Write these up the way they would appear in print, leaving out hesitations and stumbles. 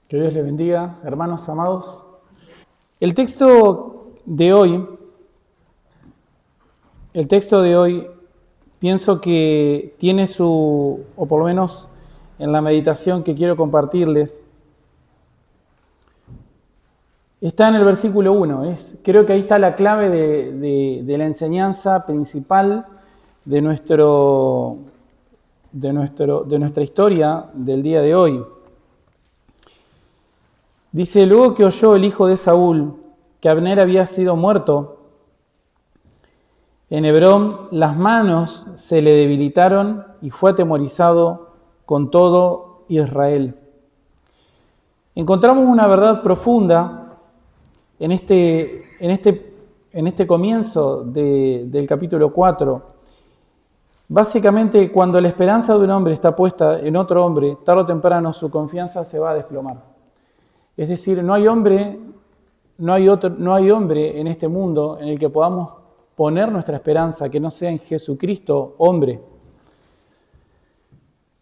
Que Dios les bendiga, hermanos amados. El texto de hoy, pienso que tiene o por lo menos en la meditación que quiero compartirles, está en el versículo 1. Creo que ahí está la clave de la enseñanza principal de nuestra historia del día de hoy. Dice: luego que oyó el hijo de Saúl que Abner había sido muerto en Hebrón, las manos se le debilitaron y fue atemorizado con todo Israel. Encontramos una verdad profunda en este comienzo del capítulo 4. Básicamente, cuando la esperanza de un hombre está puesta en otro hombre, tarde o temprano su confianza se va a desplomar. Es decir, no hay hombre en este mundo en el que podamos poner nuestra esperanza que no sea en Jesucristo, hombre.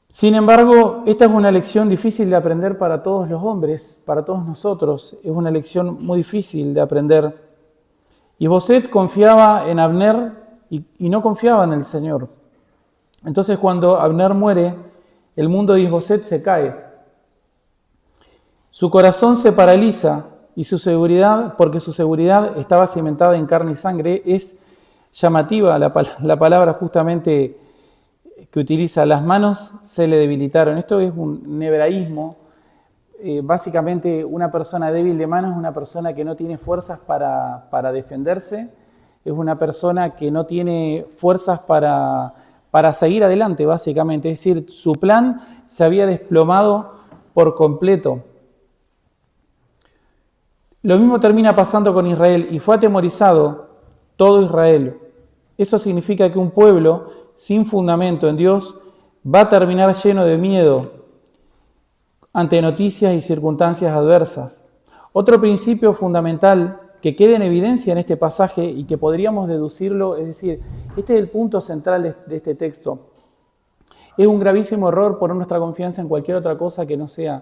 Sin embargo, esta es una lección difícil de aprender para todos los hombres, para todos nosotros. Es una lección muy difícil de aprender. Isboset confiaba en Abner y no confiaba en el Señor. Entonces, cuando Abner muere, el mundo de Isboset se cae. Su corazón se paraliza y porque su seguridad estaba cimentada en carne y sangre. Es llamativa la palabra justamente que utiliza: las manos se le debilitaron. Esto es un hebraísmo. Básicamente, una persona débil de manos es una persona que no tiene fuerzas para defenderse, es una persona que no tiene fuerzas para seguir adelante, básicamente. Es decir, su plan se había desplomado por completo. Lo mismo termina pasando con Israel, y fue atemorizado todo Israel. Eso significa que un pueblo sin fundamento en Dios va a terminar lleno de miedo ante noticias y circunstancias adversas. Otro principio fundamental que queda en evidencia en este pasaje y que podríamos deducirlo, es decir, este es el punto central de este texto. Es un gravísimo error poner nuestra confianza en cualquier otra cosa que no sea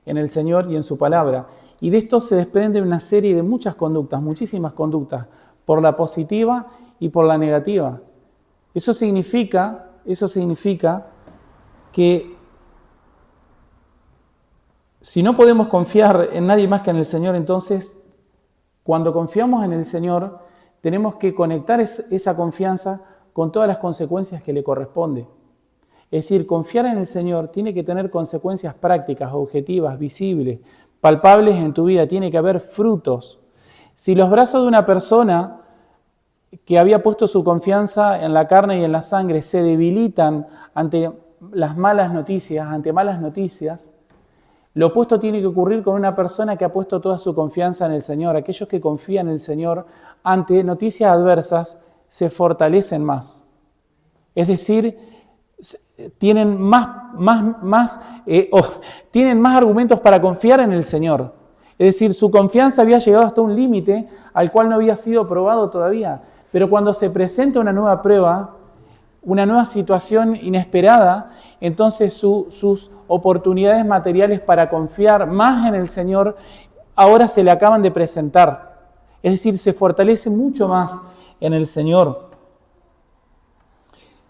en el Señor y en su palabra. Y de esto se desprende una serie de muchas conductas, muchísimas conductas, por la positiva y por la negativa. Eso significa que si no podemos confiar en nadie más que en el Señor, entonces, cuando confiamos en el Señor, tenemos que conectar esa confianza con todas las consecuencias que le corresponde. Es decir, confiar en el Señor tiene que tener consecuencias prácticas, objetivas, visibles, palpables en tu vida. Tiene que haber frutos. Si los brazos de una persona que había puesto su confianza en la carne y en la sangre se debilitan ante malas noticias, lo opuesto tiene que ocurrir con una persona que ha puesto toda su confianza en el Señor. Aquellos que confían en el Señor ante noticias adversas se fortalecen más. Es decir, tienen más argumentos para confiar en el Señor. Es decir, su confianza había llegado hasta un límite al cual no había sido probado todavía. Pero cuando se presenta una nueva prueba, una nueva situación inesperada, entonces sus oportunidades materiales para confiar más en el Señor ahora se le acaban de presentar. Es decir, se fortalece mucho más en el Señor.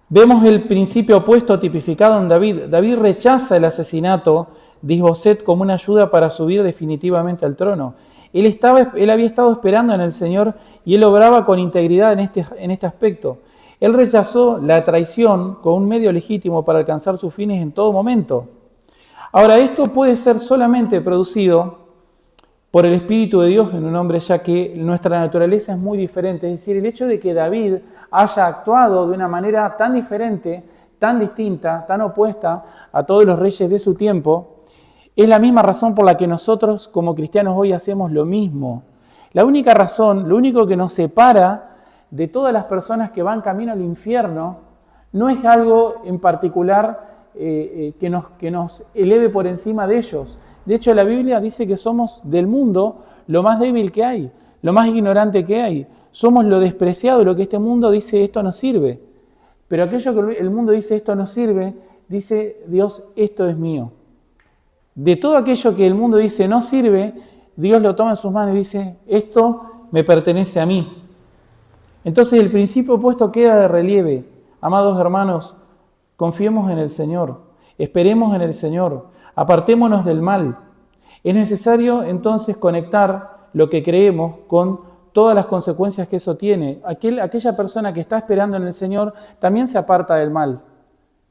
Vemos el principio opuesto tipificado en David. David rechaza el asesinato de Isboset como una ayuda para subir definitivamente al trono. Él había estado esperando en el Señor y él obraba con integridad en este aspecto. Él rechazó la traición como un medio legítimo para alcanzar sus fines en todo momento. Ahora, esto puede ser solamente producido por el Espíritu de Dios en un hombre, ya que nuestra naturaleza es muy diferente. Es decir, el hecho de que David haya actuado de una manera tan diferente, tan distinta, tan opuesta a todos los reyes de su tiempo, es la misma razón por la que nosotros como cristianos hoy hacemos lo mismo. La única razón, lo único que nos separa de todas las personas que van camino al infierno, no es algo en particular que nos eleve por encima de ellos. De hecho, la Biblia dice que somos del mundo lo más débil que hay, lo más ignorante que hay. Somos lo despreciado, lo que este mundo dice esto no sirve. Pero aquello que el mundo dice esto no sirve, dice Dios, esto es mío. De todo aquello que el mundo dice no sirve, Dios lo toma en sus manos y dice, esto me pertenece a mí. Entonces el principio opuesto queda de relieve. Amados hermanos, confiemos en el Señor, esperemos en el Señor, apartémonos del mal. Es necesario entonces conectar lo que creemos con todas las consecuencias que eso tiene. Aquella persona que está esperando en el Señor también se aparta del mal.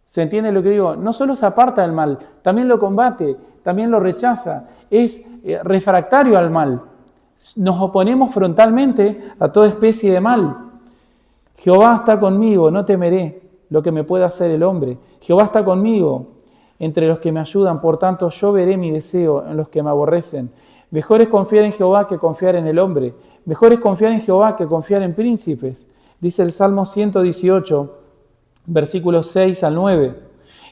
¿Se entiende lo que digo? No solo se aparta del mal, también lo combate, también lo rechaza, es refractario al mal. Nos oponemos frontalmente a toda especie de mal. Jehová está conmigo, no temeré lo que me pueda hacer el hombre. Jehová está conmigo entre los que me ayudan, por tanto yo veré mi deseo en los que me aborrecen. Mejor es confiar en Jehová que confiar en el hombre. Mejor es confiar en Jehová que confiar en príncipes. Dice el Salmo 118, versículos 6 al 9.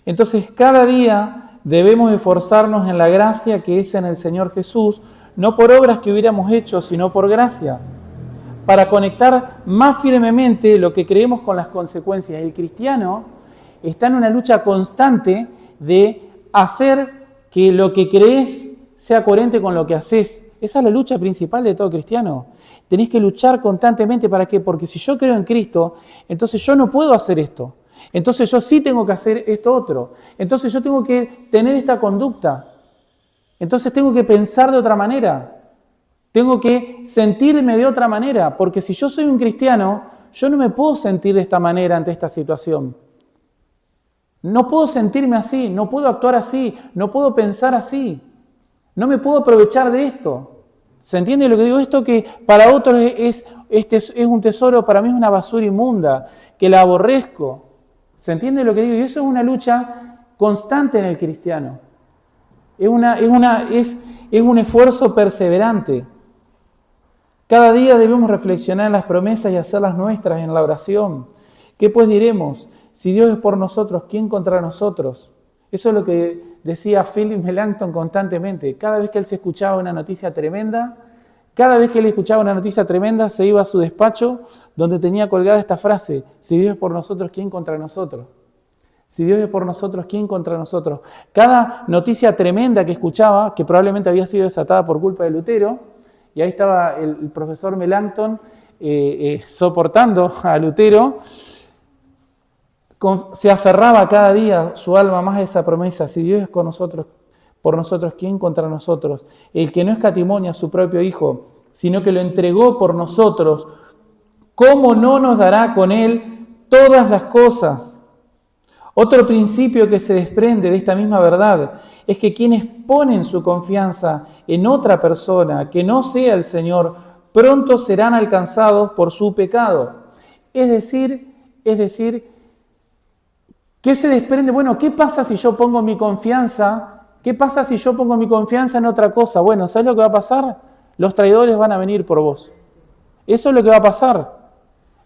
Entonces, cada día debemos esforzarnos en la gracia que es en el Señor Jesús, no por obras que hubiéramos hecho, sino por gracia, para conectar más firmemente lo que creemos con las consecuencias. El cristiano está en una lucha constante de hacer que lo que crees sea coherente con lo que haces. Esa es la lucha principal de todo cristiano. Tenés que luchar constantemente. ¿Para qué? Porque si yo creo en Cristo, entonces yo no puedo hacer esto. Entonces yo sí tengo que hacer esto otro. Entonces yo tengo que tener esta conducta. Entonces tengo que pensar de otra manera. Tengo que sentirme de otra manera. Porque si yo soy un cristiano, yo no me puedo sentir de esta manera ante esta situación. No puedo sentirme así, no puedo actuar así, no puedo pensar así. No me puedo aprovechar de esto. ¿Se entiende lo que digo? Esto que para otros es un tesoro, para mí es una basura inmunda, que la aborrezco. ¿Se entiende lo que digo? Y eso es una lucha constante en el cristiano. Es un esfuerzo perseverante. Cada día debemos reflexionar en las promesas y hacerlas nuestras en la oración. ¿Qué pues diremos? Si Dios es por nosotros, ¿quién contra nosotros? Eso es lo que decía Philip Melanchthon constantemente. Cada vez que él se escuchaba una noticia tremenda, se iba a su despacho donde tenía colgada esta frase: si Dios es por nosotros, ¿quién contra nosotros? Si Dios es por nosotros, ¿quién contra nosotros? Cada noticia tremenda que escuchaba, que probablemente había sido desatada por culpa de Lutero, y ahí estaba el profesor Melanchthon soportando a Lutero, se aferraba cada día su alma más a esa promesa: si Dios es con nosotros, por nosotros, ¿quién contra nosotros? El que no escatimó a su propio Hijo, sino que lo entregó por nosotros, ¿cómo no nos dará con Él todas las cosas? Otro principio que se desprende de esta misma verdad es que quienes ponen su confianza en otra persona que no sea el Señor, pronto serán alcanzados por su pecado. Es decir, ¿qué se desprende? Bueno, ¿qué pasa si yo pongo mi confianza? ¿Qué pasa si yo pongo mi confianza en otra cosa? Bueno, ¿sabes lo que va a pasar? Los traidores van a venir por vos. Eso es lo que va a pasar.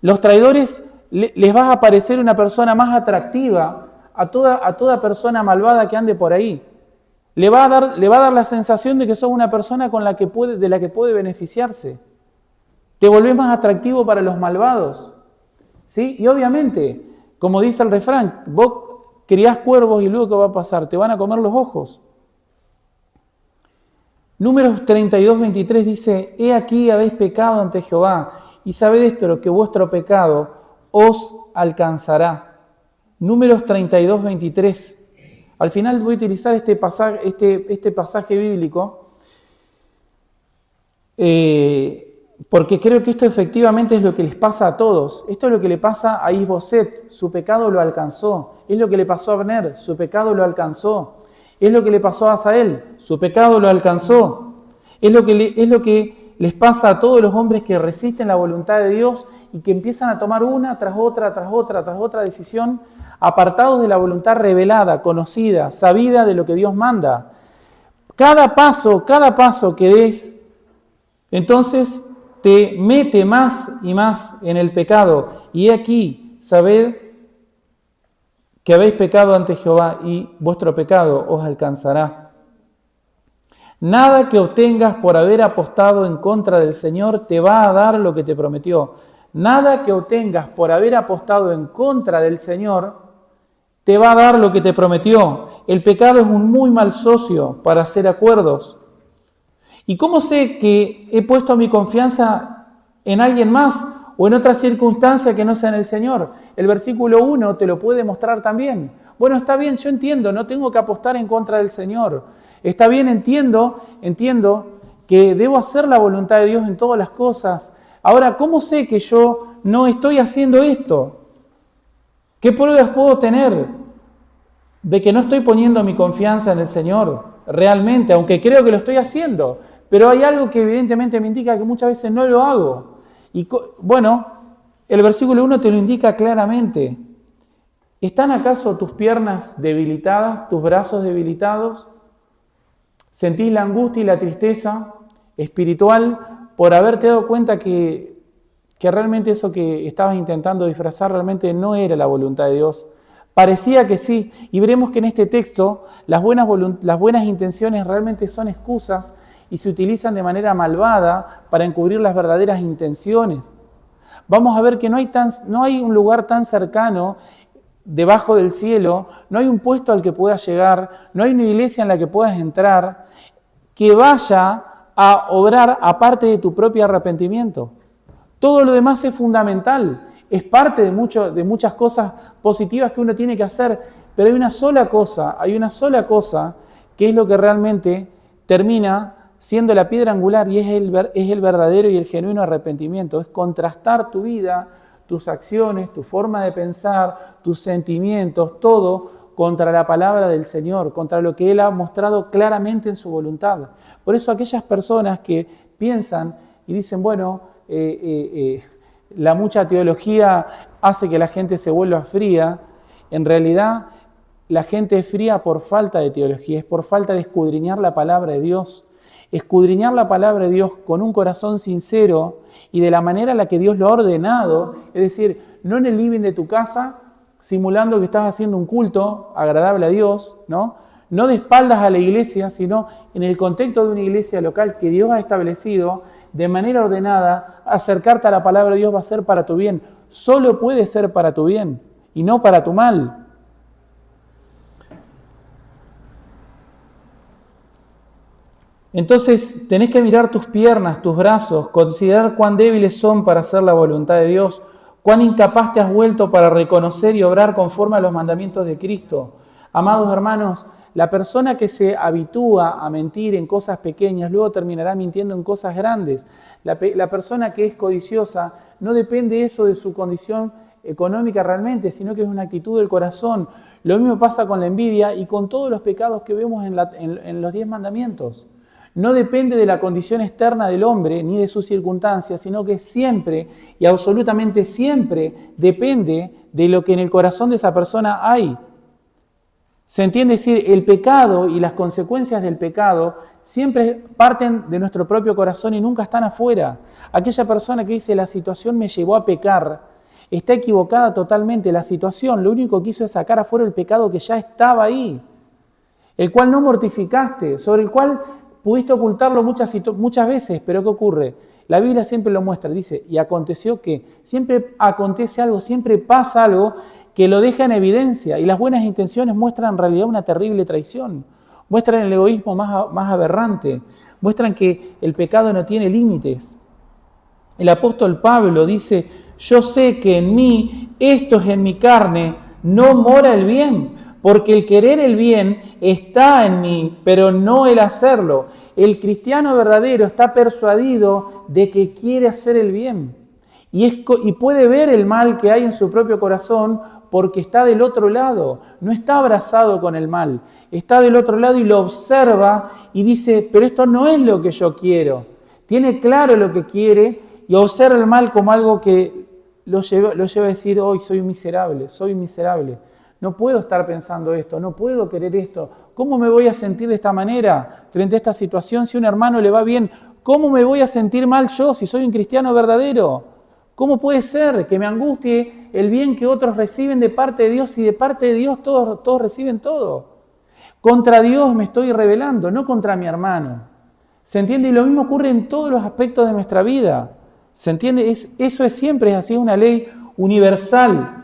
Los traidores les va a aparecer una persona más atractiva a toda persona malvada que ande por ahí. Le va a dar la sensación de que sos una persona de la que puede beneficiarse. Te volvés más atractivo para los malvados. ¿Sí? Y obviamente, como dice el refrán, vos criás cuervos y luego ¿qué va a pasar? Te van a comer los ojos. Números 32, 23 dice: He aquí habéis pecado ante Jehová, y sabed esto, lo que vuestro pecado os alcanzará. Números 32, 23. Al final voy a utilizar este pasaje bíblico porque creo que esto efectivamente es lo que les pasa a todos. Esto es lo que le pasa a Isboset, su pecado lo alcanzó. Es lo que le pasó a Abner, su pecado lo alcanzó. Es lo que le pasó a Asael, su pecado lo alcanzó. Es lo que les pasa a todos los hombres que resisten la voluntad de Dios y que empiezan a tomar una tras otra decisión, apartados de la voluntad revelada, conocida, sabida de lo que Dios manda. Cada paso que des, entonces te mete más y más en el pecado. Y he aquí, sabed que habéis pecado ante Jehová y vuestro pecado os alcanzará. Nada que obtengas por haber apostado en contra del Señor te va a dar lo que te prometió. Nada que obtengas por haber apostado en contra del Señor te va a dar lo que te prometió. El pecado es un muy mal socio para hacer acuerdos. ¿Y cómo sé que he puesto mi confianza en alguien más o en otra circunstancia que no sea en el Señor? El versículo 1 te lo puede mostrar también. Bueno, está bien, yo entiendo, no tengo que apostar en contra del Señor. Está bien, entiendo que debo hacer la voluntad de Dios en todas las cosas. Ahora, ¿cómo sé que yo no estoy haciendo esto? ¿Qué pruebas puedo tener de que no estoy poniendo mi confianza en el Señor realmente, aunque creo que lo estoy haciendo? Pero hay algo que evidentemente me indica que muchas veces no lo hago. Y bueno, el versículo 1 te lo indica claramente. ¿Están acaso tus piernas debilitadas, tus brazos debilitados? ¿Sentís la angustia y la tristeza espiritual por haberte dado cuenta que realmente eso que estabas intentando disfrazar realmente no era la voluntad de Dios? Parecía que sí, y veremos que en este texto las buenas intenciones realmente son excusas y se utilizan de manera malvada para encubrir las verdaderas intenciones. Vamos a ver que no hay un lugar tan cercano debajo del cielo, no hay un puesto al que puedas llegar, no hay una iglesia en la que puedas entrar que vaya a obrar aparte de tu propio arrepentimiento. Todo lo demás es fundamental, es parte de muchas cosas positivas que uno tiene que hacer, pero hay una sola cosa que es lo que realmente termina siendo la piedra angular y es el verdadero y el genuino arrepentimiento. Es contrastar tu vida, tus acciones, tu forma de pensar, tus sentimientos, todo contra la palabra del Señor, contra lo que Él ha mostrado claramente en su voluntad. Por eso aquellas personas que piensan y dicen, bueno, la mucha teología hace que la gente se vuelva fría, en realidad la gente es fría por falta de teología, es por falta de escudriñar la palabra de Dios. Escudriñar la palabra de Dios con un corazón sincero y de la manera en la que Dios lo ha ordenado, es decir, no en el living de tu casa, simulando que estás haciendo un culto agradable a Dios, ¿no? No de espaldas a la iglesia, sino en el contexto de una iglesia local que Dios ha establecido, de manera ordenada, acercarte a la palabra de Dios va a ser para tu bien. Solo puede ser para tu bien y no para tu mal. Entonces tenés que mirar tus piernas, tus brazos, considerar cuán débiles son para hacer la voluntad de Dios, cuán incapaz te has vuelto para reconocer y obrar conforme a los mandamientos de Cristo. Amados hermanos, la persona que se habitúa a mentir en cosas pequeñas, luego terminará mintiendo en cosas grandes. La persona que es codiciosa, no depende eso de su condición económica realmente, sino que es una actitud del corazón. Lo mismo pasa con la envidia y con todos los pecados que vemos en los 10 mandamientos. No depende de la condición externa del hombre ni de sus circunstancias, sino que siempre y absolutamente siempre depende de lo que en el corazón de esa persona hay. ¿Se entiende? Es decir, el pecado y las consecuencias del pecado siempre parten de nuestro propio corazón y nunca están afuera. Aquella persona que dice la situación me llevó a pecar, está equivocada totalmente. La situación lo único que hizo es sacar afuera el pecado que ya estaba ahí, el cual no mortificaste, sobre el cual pudiste ocultarlo muchas veces, pero ¿qué ocurre? La Biblia siempre lo muestra, dice, y aconteció que siempre acontece algo, siempre pasa algo que lo deja en evidencia, y las buenas intenciones muestran en realidad una terrible traición, muestran el egoísmo más aberrante, muestran que el pecado no tiene límites. El apóstol Pablo dice, yo sé que en mí, esto es en mi carne, no mora el bien, porque el querer el bien está en mí, pero no el hacerlo. El cristiano verdadero está persuadido de que quiere hacer el bien y puede ver el mal que hay en su propio corazón porque está del otro lado, no está abrazado con el mal, está del otro lado y lo observa y dice, pero esto no es lo que yo quiero. Tiene claro lo que quiere y observa el mal como algo que lo lleva a decir, hoy soy miserable. No puedo estar pensando esto, no puedo querer esto. ¿Cómo me voy a sentir de esta manera frente a esta situación si a un hermano le va bien? ¿Cómo me voy a sentir mal yo si soy un cristiano verdadero? ¿Cómo puede ser que me angustie el bien que otros reciben de parte de Dios y de parte de Dios todos reciben todo? Contra Dios me estoy rebelando, no contra mi hermano. ¿Se entiende? Y lo mismo ocurre en todos los aspectos de nuestra vida. ¿Se entiende? Eso siempre es así, es una ley universal.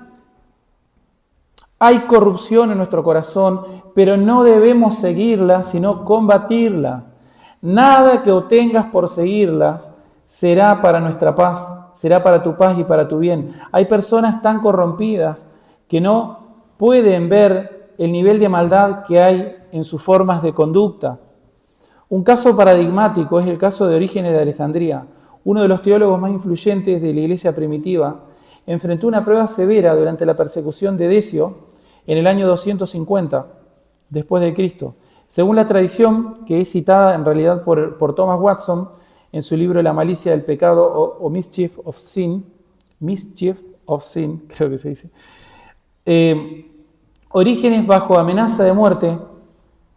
Hay corrupción en nuestro corazón, pero no debemos seguirla, sino combatirla. Nada que obtengas por seguirla será para nuestra paz, será para tu paz y para tu bien. Hay personas tan corrompidas que no pueden ver el nivel de maldad que hay en sus formas de conducta. Un caso paradigmático es el caso de Orígenes de Alejandría. Uno de los teólogos más influyentes de la iglesia primitiva enfrentó una prueba severa durante la persecución de Decio en el año 250 después de Cristo. Según la tradición, que es citada en realidad por Thomas Watson en su libro La malicia del pecado o Mischief of Sin, creo que se dice, Orígenes, bajo amenaza de muerte,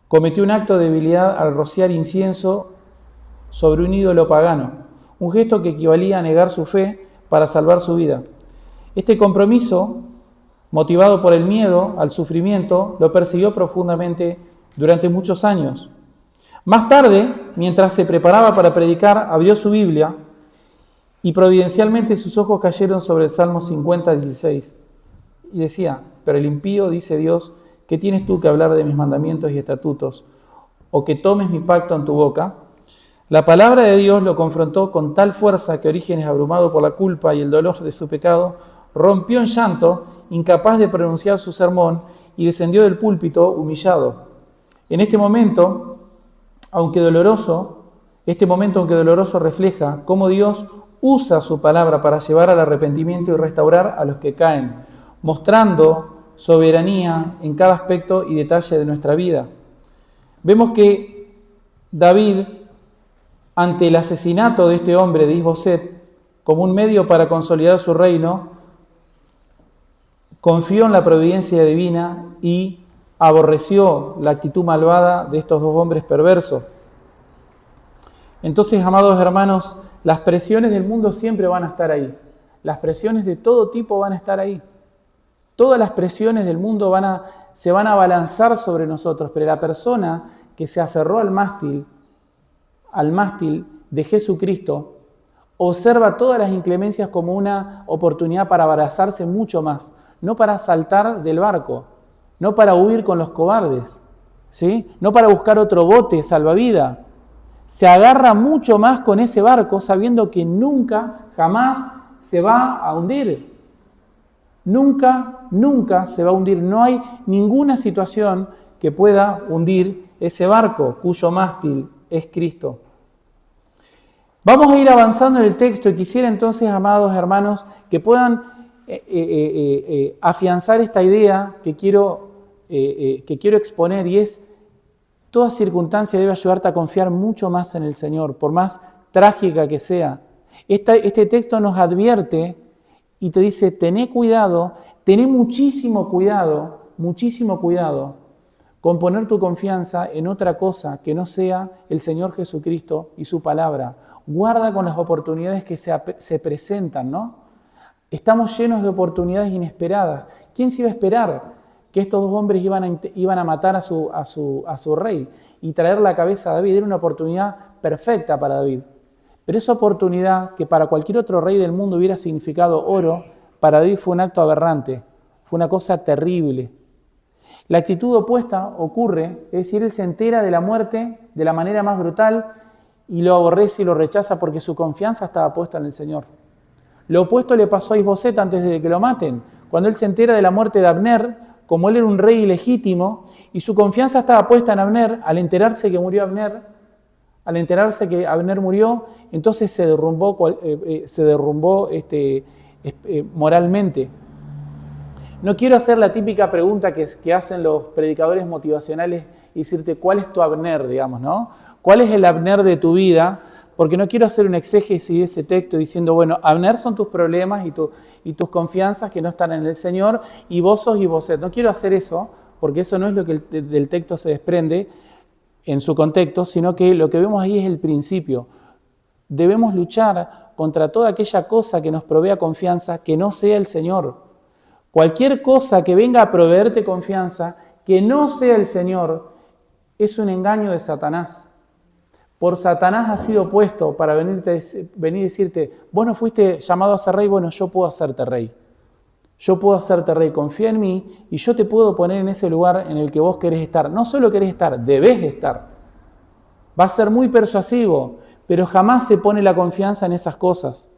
cometió un acto de debilidad al rociar incienso sobre un ídolo pagano, un gesto que equivalía a negar su fe para salvar su vida. Este compromiso, motivado por el miedo al sufrimiento, lo persiguió profundamente durante muchos años. Más tarde, mientras se preparaba para predicar, abrió su Biblia y providencialmente sus ojos cayeron sobre el Salmo 50:16 y decía: pero el impío, dice Dios, ¿qué tienes tú que hablar de mis mandamientos y estatutos, o que tomes mi pacto en tu boca? La palabra de Dios lo confrontó con tal fuerza que Orígenes, abrumado por la culpa y el dolor de su pecado, rompió en llanto, incapaz de pronunciar su sermón, y descendió del púlpito humillado. En este momento, aunque doloroso refleja cómo Dios usa su palabra para llevar al arrepentimiento y restaurar a los que caen, mostrando soberanía en cada aspecto y detalle de nuestra vida. Vemos que David, ante el asesinato de este hombre, de Is-Boseth, como un medio para consolidar su reino, confió en la providencia divina y aborreció la actitud malvada de estos dos hombres perversos. Entonces, amados hermanos, las presiones del mundo siempre van a estar ahí. Las presiones de todo tipo van a estar ahí. Todas las presiones del mundo se van a abalanzar sobre nosotros, pero la persona que se aferró al mástil de Jesucristo, observa todas las inclemencias como una oportunidad para abrazarse mucho más, no para saltar del barco, no para huir con los cobardes, ¿sí? No para buscar otro bote salvavidas. Se agarra mucho más con ese barco sabiendo que nunca, jamás se va a hundir. Nunca se va a hundir. No hay ninguna situación que pueda hundir ese barco cuyo mástil es Cristo. Vamos a ir avanzando en el texto y quisiera entonces, amados hermanos, que puedan afianzar esta idea que quiero exponer, y es: toda circunstancia debe ayudarte a confiar mucho más en el Señor, por más trágica que sea. Este texto nos advierte y te dice: tené cuidado, tené muchísimo cuidado con poner tu confianza en otra cosa que no sea el Señor Jesucristo y su palabra. Guarda con las oportunidades que se presentan, ¿no? Estamos llenos de oportunidades inesperadas. ¿Quién se iba a esperar que estos dos hombres iban a matar a su rey y traer la cabeza a David? Era una oportunidad perfecta para David. Pero esa oportunidad, que para cualquier otro rey del mundo hubiera significado oro, para David fue un acto aberrante, fue una cosa terrible. La actitud opuesta ocurre, es decir, él se entera de la muerte de la manera más brutal y lo aborrece y lo rechaza porque su confianza estaba puesta en el Señor. Lo opuesto le pasó a Is-Boseth antes de que lo maten. Cuando él se entera de la muerte de Abner, como él era un rey ilegítimo y su confianza estaba puesta en Abner, al enterarse que Abner murió, entonces se derrumbó moralmente. No quiero hacer la típica pregunta que hacen los predicadores motivacionales y decirte: ¿cuál es tu Abner, digamos, ¿no? ¿Cuál es el Abner de tu vida? Porque no quiero hacer un exégesis de ese texto diciendo: bueno, Abner son tus problemas y tus confianzas que no están en el Señor, y vos sos Is-Boseth. No quiero hacer eso, porque eso no es lo que del texto se desprende en su contexto, sino que lo que vemos ahí es el principio. Debemos luchar contra toda aquella cosa que nos provea confianza que no sea el Señor. Cualquier cosa que venga a proveerte confianza que no sea el Señor es un engaño de Satanás. Por Satanás ha sido puesto para venir y decirte: vos no fuiste llamado a ser rey, bueno, yo puedo hacerte rey. Yo puedo hacerte rey, confía en mí y yo te puedo poner en ese lugar en el que vos querés estar. No solo querés estar, debés estar. Va a ser muy persuasivo, pero jamás se pone la confianza en esas cosas.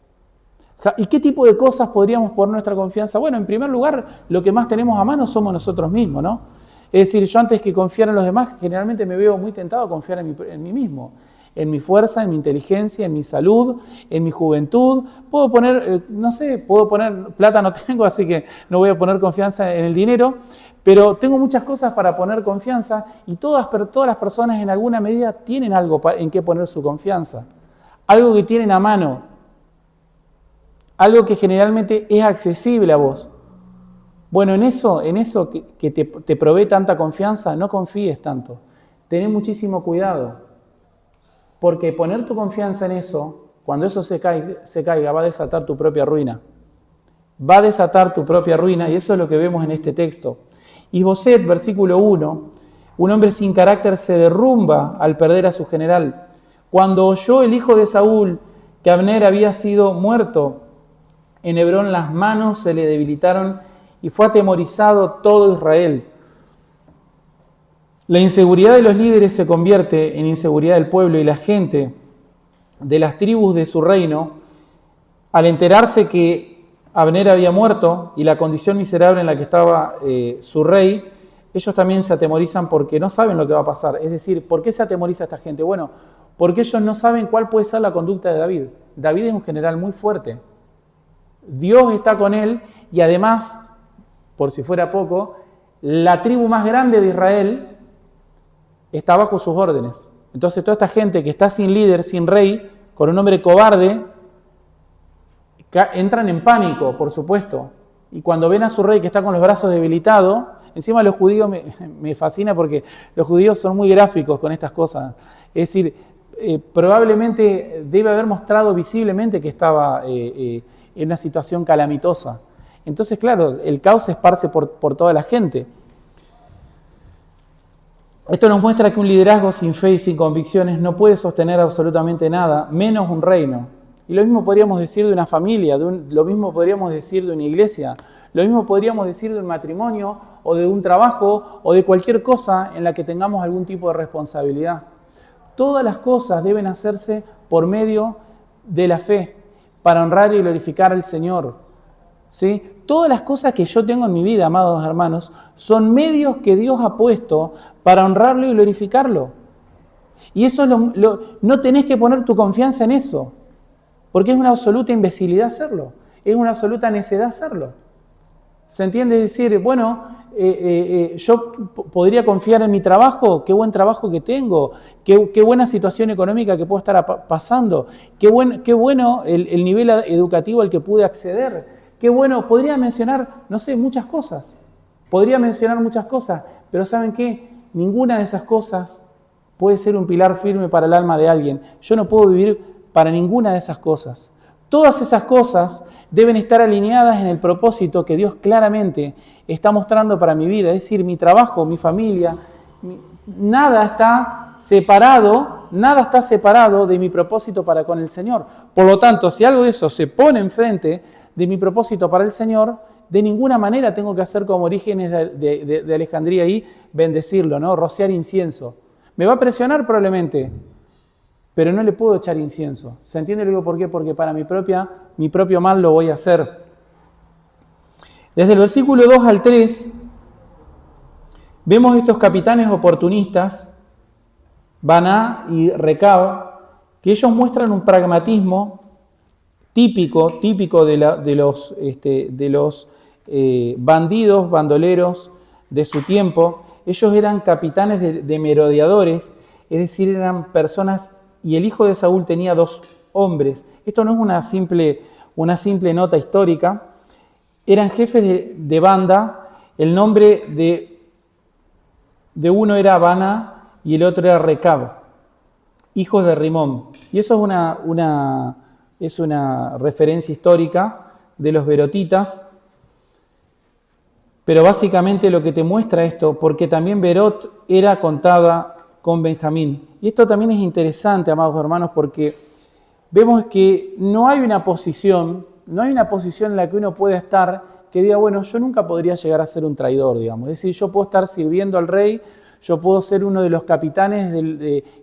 ¿Y qué tipo de cosas podríamos poner nuestra confianza? Bueno, en primer lugar, lo que más tenemos a mano somos nosotros mismos, ¿no? Es decir, yo antes que confiar en los demás, generalmente me veo muy tentado a confiar en mí mismo, en mi fuerza, en mi inteligencia, en mi salud, en mi juventud. Puedo poner, puedo poner, plata no tengo, así que no voy a poner confianza en el dinero, pero tengo muchas cosas para poner confianza y todas las personas en alguna medida tienen algo en que poner su confianza, algo que tienen a mano, algo que generalmente es accesible a vos. Bueno, en eso que te provee tanta confianza, no confíes tanto. Ten muchísimo cuidado, porque poner tu confianza en eso, cuando eso se caiga, va a desatar tu propia ruina. Va a desatar tu propia ruina, y eso es lo que vemos en este texto. Isboset, versículo 1, un hombre sin carácter se derrumba al perder a su general. Cuando oyó el hijo de Saúl que Abner había sido muerto en Hebrón, las manos se le debilitaron y fue atemorizado todo Israel. La inseguridad de los líderes se convierte en inseguridad del pueblo y la gente de las tribus de su reino, al enterarse que Abner había muerto y la condición miserable en la que estaba su rey, ellos también se atemorizan porque no saben lo que va a pasar. Es decir, ¿por qué se atemoriza esta gente? Bueno, porque ellos no saben cuál puede ser la conducta de David. David es un general muy fuerte. Dios está con él y además, por si fuera poco, la tribu más grande de Israel está bajo sus órdenes. Entonces toda esta gente que está sin líder, sin rey, con un hombre cobarde, entran en pánico, por supuesto. Y cuando ven a su rey que está con los brazos debilitados, encima los judíos me fascina porque los judíos son muy gráficos con estas cosas. Es decir, probablemente debe haber mostrado visiblemente que estaba en una situación calamitosa. Entonces, claro, el caos se esparce por toda la gente. Esto nos muestra que un liderazgo sin fe y sin convicciones no puede sostener absolutamente nada, menos un reino. Y lo mismo podríamos decir de una familia, lo mismo podríamos decir de una iglesia, lo mismo podríamos decir de un matrimonio o de un trabajo o de cualquier cosa en la que tengamos algún tipo de responsabilidad. Todas las cosas deben hacerse por medio de la fe, para honrar y glorificar al Señor. ¿Sí? Todas las cosas que yo tengo en mi vida, amados hermanos, son medios que Dios ha puesto para honrarlo y glorificarlo. Y eso no tenés que poner tu confianza en eso, porque es una absoluta imbecilidad hacerlo, es una absoluta necedad hacerlo. ¿Se entiende? Es decir, bueno, yo podría confiar en mi trabajo, qué buen trabajo que tengo, qué buena situación económica que puedo estar pasando, qué bueno el nivel educativo al que pude acceder. Qué bueno, podría mencionar, muchas cosas. Pero ¿saben qué? Ninguna de esas cosas puede ser un pilar firme para el alma de alguien. Yo no puedo vivir para ninguna de esas cosas. Todas esas cosas deben estar alineadas en el propósito que Dios claramente está mostrando para mi vida. Es decir, mi trabajo, mi familia, nada está separado de mi propósito para con el Señor. Por lo tanto, si algo de eso se pone enfrente de mi propósito para el Señor, de ninguna manera tengo que hacer como Orígenes de Alejandría y bendecirlo, ¿no? Rociar incienso. Me va a presionar probablemente, pero no le puedo echar incienso. ¿Se entiende? Lo digo por qué? Porque para mi propio mal lo voy a hacer. Desde el versículo 2 al 3, vemos estos capitanes oportunistas, Baná y Recab, que ellos muestran un pragmatismo típico de los bandidos, bandoleros de su tiempo. Ellos eran capitanes de merodeadores, es decir, eran personas, y el hijo de Saúl tenía 2 hombres. Esto no es una simple nota histórica. Eran jefes de banda. El nombre de uno era Baná y el otro era Recab, hijos de Rimón. Y eso es una referencia histórica de los berotitas, pero básicamente lo que te muestra esto, porque también Berot era contada con Benjamín. Y esto también es interesante, amados hermanos, porque vemos que no hay una posición en la que uno pueda estar que diga, bueno, yo nunca podría llegar a ser un traidor, digamos. Es decir, yo puedo estar sirviendo al rey, yo puedo ser uno de los capitanes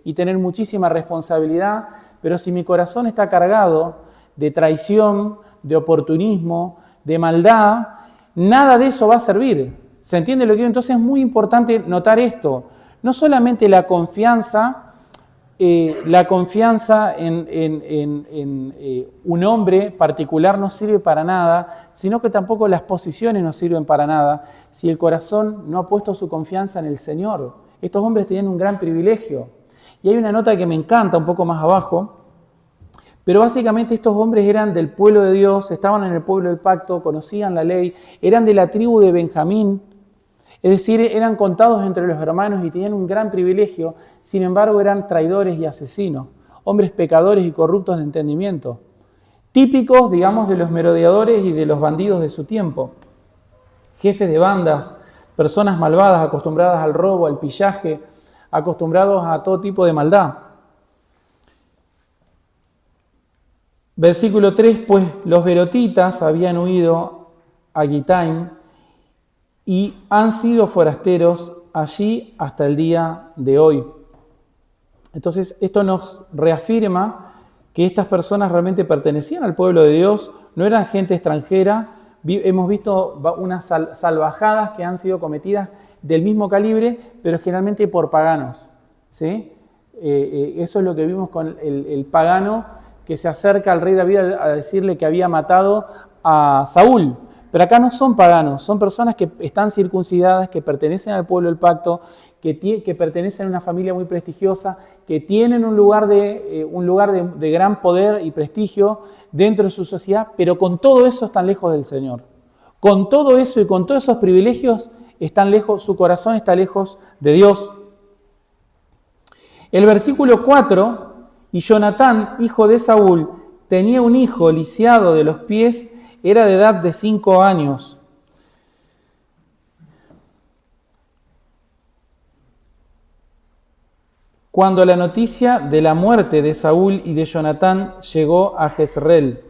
y tener muchísima responsabilidad, pero si mi corazón está cargado de traición, de oportunismo, de maldad, nada de eso va a servir. ¿Se entiende lo que digo? Entonces es muy importante notar esto. No solamente la confianza en un hombre particular no sirve para nada, sino que tampoco las posiciones no sirven para nada si el corazón no ha puesto su confianza en el Señor. Estos hombres tenían un gran privilegio. Y hay una nota que me encanta un poco más abajo, pero básicamente estos hombres eran del pueblo de Dios, estaban en el pueblo del pacto, conocían la ley, eran de la tribu de Benjamín, es decir, eran contados entre los hermanos y tenían un gran privilegio, sin embargo eran traidores y asesinos, hombres pecadores y corruptos de entendimiento, típicos, digamos, de los merodeadores y de los bandidos de su tiempo, jefes de bandas, personas malvadas, acostumbradas al robo, al pillaje, acostumbrados a todo tipo de maldad. Versículo 3, pues los berotitas habían huido a Gitaim y han sido forasteros allí hasta el día de hoy. Entonces, esto nos reafirma que estas personas realmente pertenecían al pueblo de Dios, no eran gente extranjera. Hemos visto unas salvajadas que han sido cometidas del mismo calibre, pero generalmente por paganos, ¿sí? Eso es lo que vimos con el pagano que se acerca al rey David a decirle que había matado a Saúl. Pero acá no son paganos, son personas que están circuncidadas, que pertenecen al pueblo del pacto, que pertenecen a una familia muy prestigiosa, que tienen un lugar de gran poder y prestigio dentro de su sociedad, pero con todo eso están lejos del Señor. Con todo eso y con todos esos privilegios están lejos, su corazón está lejos de Dios. El versículo 4, y Jonatán, hijo de Saúl, tenía un hijo lisiado de los pies, era de edad de 5 años. Cuando la noticia de la muerte de Saúl y de Jonatán llegó a Jezreel,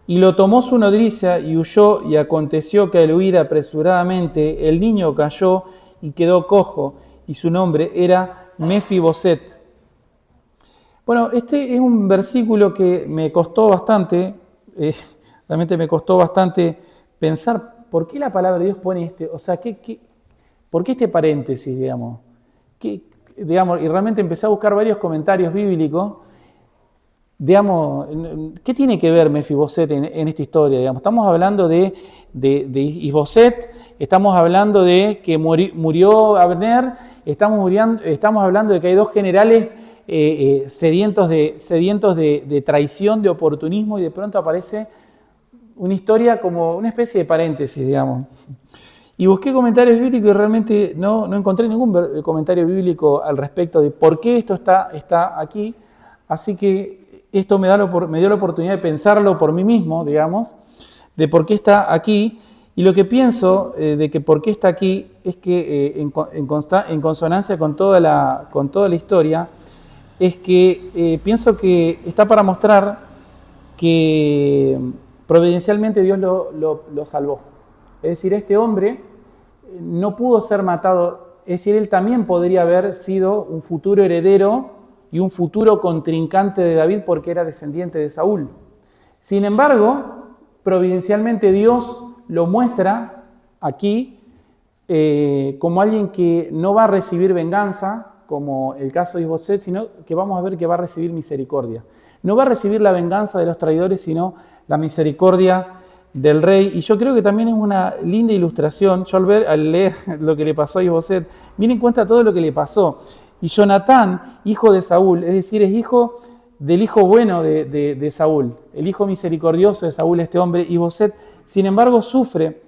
y lo tomó su nodriza y huyó, y aconteció que al huir apresuradamente el niño cayó y quedó cojo, y su nombre era Mefiboset. Bueno, este es un versículo que me costó bastante, realmente me costó bastante pensar por qué la palabra de Dios pone o sea, ¿por qué este paréntesis, digamos? Digamos? Y realmente empecé a buscar varios comentarios bíblicos, digamos, ¿qué tiene que ver Mefiboset en esta historia? Digamos? Estamos hablando de Isboset, estamos hablando de que murió Abner, estamos hablando de que hay dos generales sedientos de traición, de oportunismo, y de pronto aparece una historia como una especie de paréntesis, digamos. Y busqué comentarios bíblicos y realmente no encontré ningún comentario bíblico al respecto de por qué esto está aquí, así que esto me dio la oportunidad de pensarlo por mí mismo, digamos, de por qué está aquí. Y lo que pienso de que por qué está aquí es que en consonancia con toda la historia, es que pienso que está para mostrar que providencialmente Dios lo salvó. Es decir, este hombre no pudo ser matado, es decir, él también podría haber sido un futuro heredero y un futuro contrincante de David porque era descendiente de Saúl. Sin embargo, providencialmente Dios lo muestra aquí como alguien que no va a recibir venganza, como el caso de Isboset, sino que vamos a ver que va a recibir misericordia. No va a recibir la venganza de los traidores, sino la misericordia del rey. Y yo creo que también es una linda ilustración. Yo al leer lo que le pasó a Isboset, miren en cuenta todo lo que le pasó. Y Jonatán, hijo de Saúl, es decir, es hijo del hijo bueno de Saúl, el hijo misericordioso de Saúl, este hombre, Isboset, sin embargo, sufre.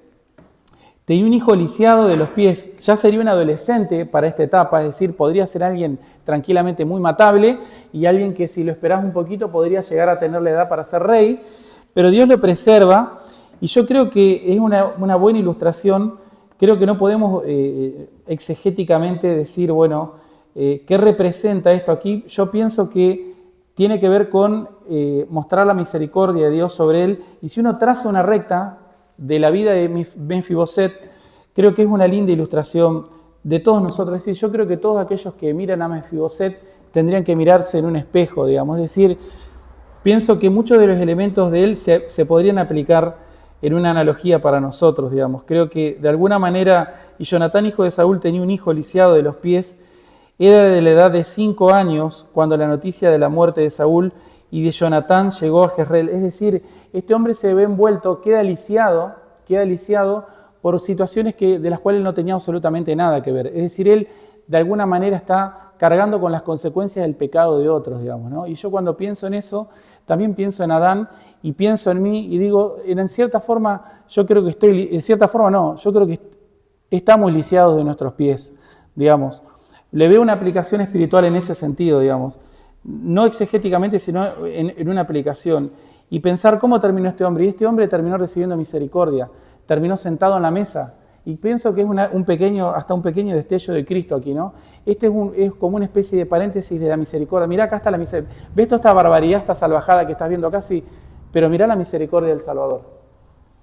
Tenía un hijo lisiado de los pies, ya sería un adolescente para esta etapa, es decir, podría ser alguien tranquilamente muy matable y alguien que si lo esperás un poquito podría llegar a tener la edad para ser rey, pero Dios lo preserva y yo creo que es una buena ilustración. Creo que no podemos exegéticamente decir, bueno, ¿qué representa esto aquí? Yo pienso que tiene que ver con mostrar la misericordia de Dios sobre él, y si uno traza una recta de la vida de Mefiboset, creo que es una linda ilustración de todos nosotros. Es decir, yo creo que todos aquellos que miran a Mefiboset tendrían que mirarse en un espejo, digamos. Es decir, pienso que muchos de los elementos de él se podrían aplicar en una analogía para nosotros, digamos. Creo que de alguna manera, y Jonatán, hijo de Saúl, tenía un hijo lisiado de los pies, era de la edad de 5 años cuando la noticia de la muerte de Saúl y de Jonatán llegó a Jezreel. Es decir, este hombre se ve envuelto, queda lisiado por situaciones de las cuales no tenía absolutamente nada que ver. Es decir, él de alguna manera está cargando con las consecuencias del pecado de otros, digamos, ¿no? Y yo cuando pienso en eso, también pienso en Adán y pienso en mí y digo, en cierta forma, yo creo que yo creo que estamos lisiados de nuestros pies, digamos. Le veo una aplicación espiritual en ese sentido, digamos. No exegéticamente, sino en una aplicación. Y pensar cómo terminó este hombre. Y este hombre terminó recibiendo misericordia. Terminó sentado en la mesa. Y pienso que es hasta un pequeño destello de Cristo aquí, ¿no? Este es como una especie de paréntesis de la misericordia. Mirá, acá está la misericordia. ¿Ves toda esta barbaridad, esta salvajada que estás viendo acá? Sí, pero mirá la misericordia del Salvador.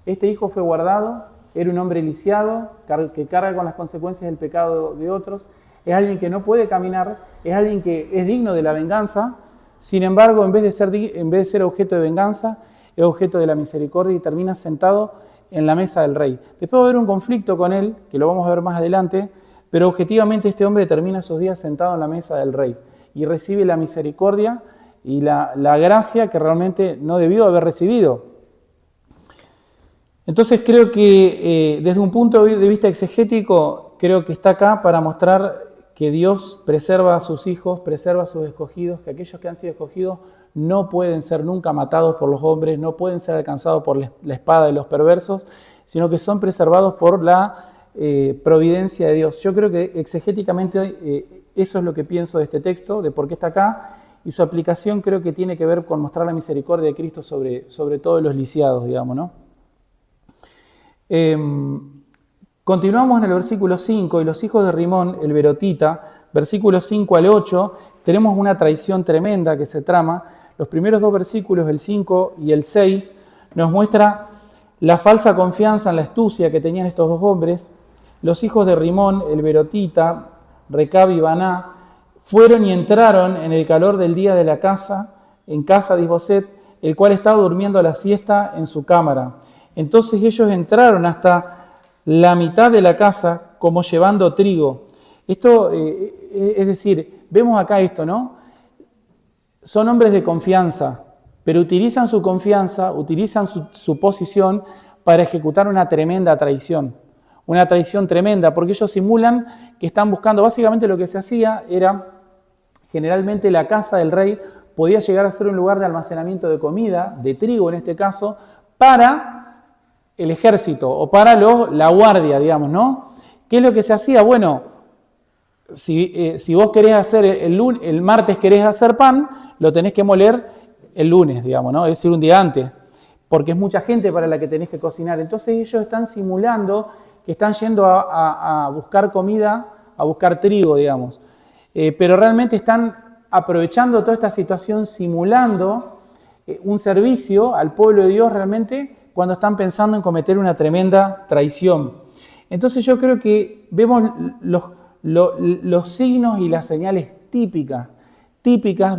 Este hijo fue guardado, era un hombre lisiado, que carga con las consecuencias del pecado de otros. Es alguien que no puede caminar, es alguien que es digno de la venganza. Sin embargo, en vez de ser objeto de venganza, es objeto de la misericordia y termina sentado en la mesa del rey. Después va a haber un conflicto con él, que lo vamos a ver más adelante, pero objetivamente este hombre termina sus días sentado en la mesa del rey y recibe la misericordia y la gracia que realmente no debió haber recibido. Entonces creo que desde un punto de vista exegético, creo que está acá para mostrar que Dios preserva a sus hijos, preserva a sus escogidos, que aquellos que han sido escogidos no pueden ser nunca matados por los hombres, no pueden ser alcanzados por la espada de los perversos, sino que son preservados por la providencia de Dios. Yo creo que exegéticamente eso es lo que pienso de este texto, de por qué está acá, y su aplicación creo que tiene que ver con mostrar la misericordia de Cristo sobre todos los lisiados, digamos, ¿no? Continuamos en el versículo 5, y los hijos de Rimón, el Berotita, versículos 5 al 8, tenemos una traición tremenda que se trama. Los primeros 2 versículos, el 5 y el 6, nos muestra la falsa confianza en la astucia que tenían estos dos hombres. Los hijos de Rimón, el Berotita, Recab y Baná, fueron y entraron en el calor del día de la casa, en casa de Isboset, el cual estaba durmiendo a la siesta en su cámara. Entonces ellos entraron hasta la mitad de la casa como llevando trigo. Esto, es decir, vemos acá esto, ¿no? Son hombres de confianza, pero utilizan su confianza, utilizan su posición para ejecutar una tremenda traición. Una traición tremenda, porque ellos simulan que están buscando, básicamente lo que se hacía era, generalmente la casa del rey podía llegar a ser un lugar de almacenamiento de comida, de trigo en este caso, para el ejército o para la guardia, digamos, ¿no? ¿Qué es lo que se hacía? Bueno, si vos querés hacer el martes querés hacer pan, lo tenés que moler el lunes, digamos, ¿no? Es decir, un día antes, porque es mucha gente para la que tenés que cocinar. Entonces ellos están simulando que están yendo a buscar comida, a buscar trigo, digamos. Pero realmente están aprovechando toda esta situación, simulando un servicio al pueblo de Dios realmente, cuando están pensando en cometer una tremenda traición. Entonces yo creo que vemos los signos y las señales típicas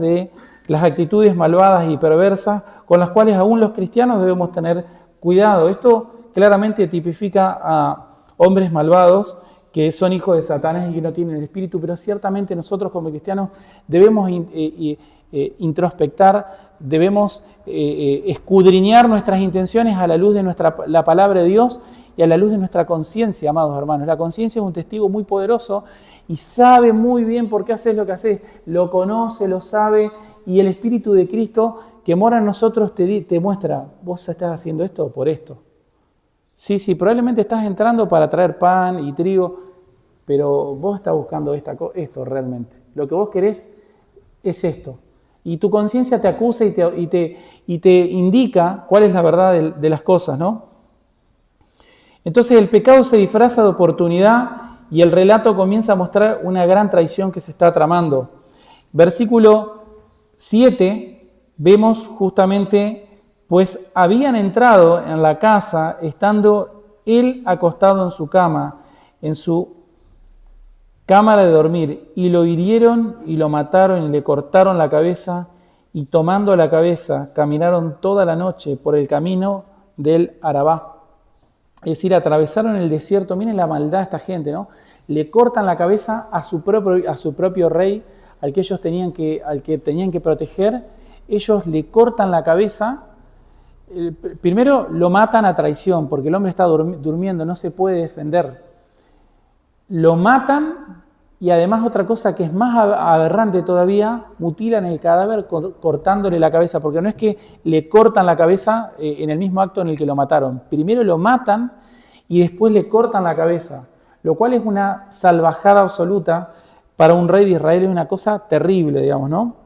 de las actitudes malvadas y perversas con las cuales aún los cristianos debemos tener cuidado. Esto claramente tipifica a hombres malvados que son hijos de Satanás y que no tienen el espíritu, pero ciertamente nosotros como cristianos debemos introspectar, debemos escudriñar nuestras intenciones a la luz de la palabra de Dios y a la luz de nuestra conciencia, amados hermanos. La conciencia es un testigo muy poderoso y sabe muy bien por qué haces lo que haces, lo conoce, lo sabe, y el Espíritu de Cristo que mora en nosotros te muestra, vos estás haciendo esto por esto. Sí, probablemente estás entrando para traer pan y trigo, pero vos estás buscando esto realmente. Lo que vos querés es esto. Y tu conciencia te acusa y te indica cuál es la verdad de las cosas, ¿no? Entonces el pecado se disfraza de oportunidad y el relato comienza a mostrar una gran traición que se está tramando. Versículo 7, vemos justamente pues habían entrado en la casa estando él acostado en su cama, en su cámara de dormir, y lo hirieron y lo mataron y le cortaron la cabeza, y tomando la cabeza caminaron toda la noche por el camino del Arabá. Es decir, atravesaron el desierto. Miren la maldad de esta gente, ¿no? Le cortan la cabeza a su propio rey, al que tenían que proteger. Ellos le cortan la cabeza. Primero lo matan a traición, porque el hombre está durmiendo, no se puede defender. Lo matan y además otra cosa que es más aberrante todavía, mutilan el cadáver cortándole la cabeza, porque no es que le cortan la cabeza en el mismo acto en el que lo mataron. Primero lo matan y después le cortan la cabeza, lo cual es una salvajada absoluta para un rey de Israel, es una cosa terrible, digamos, ¿no?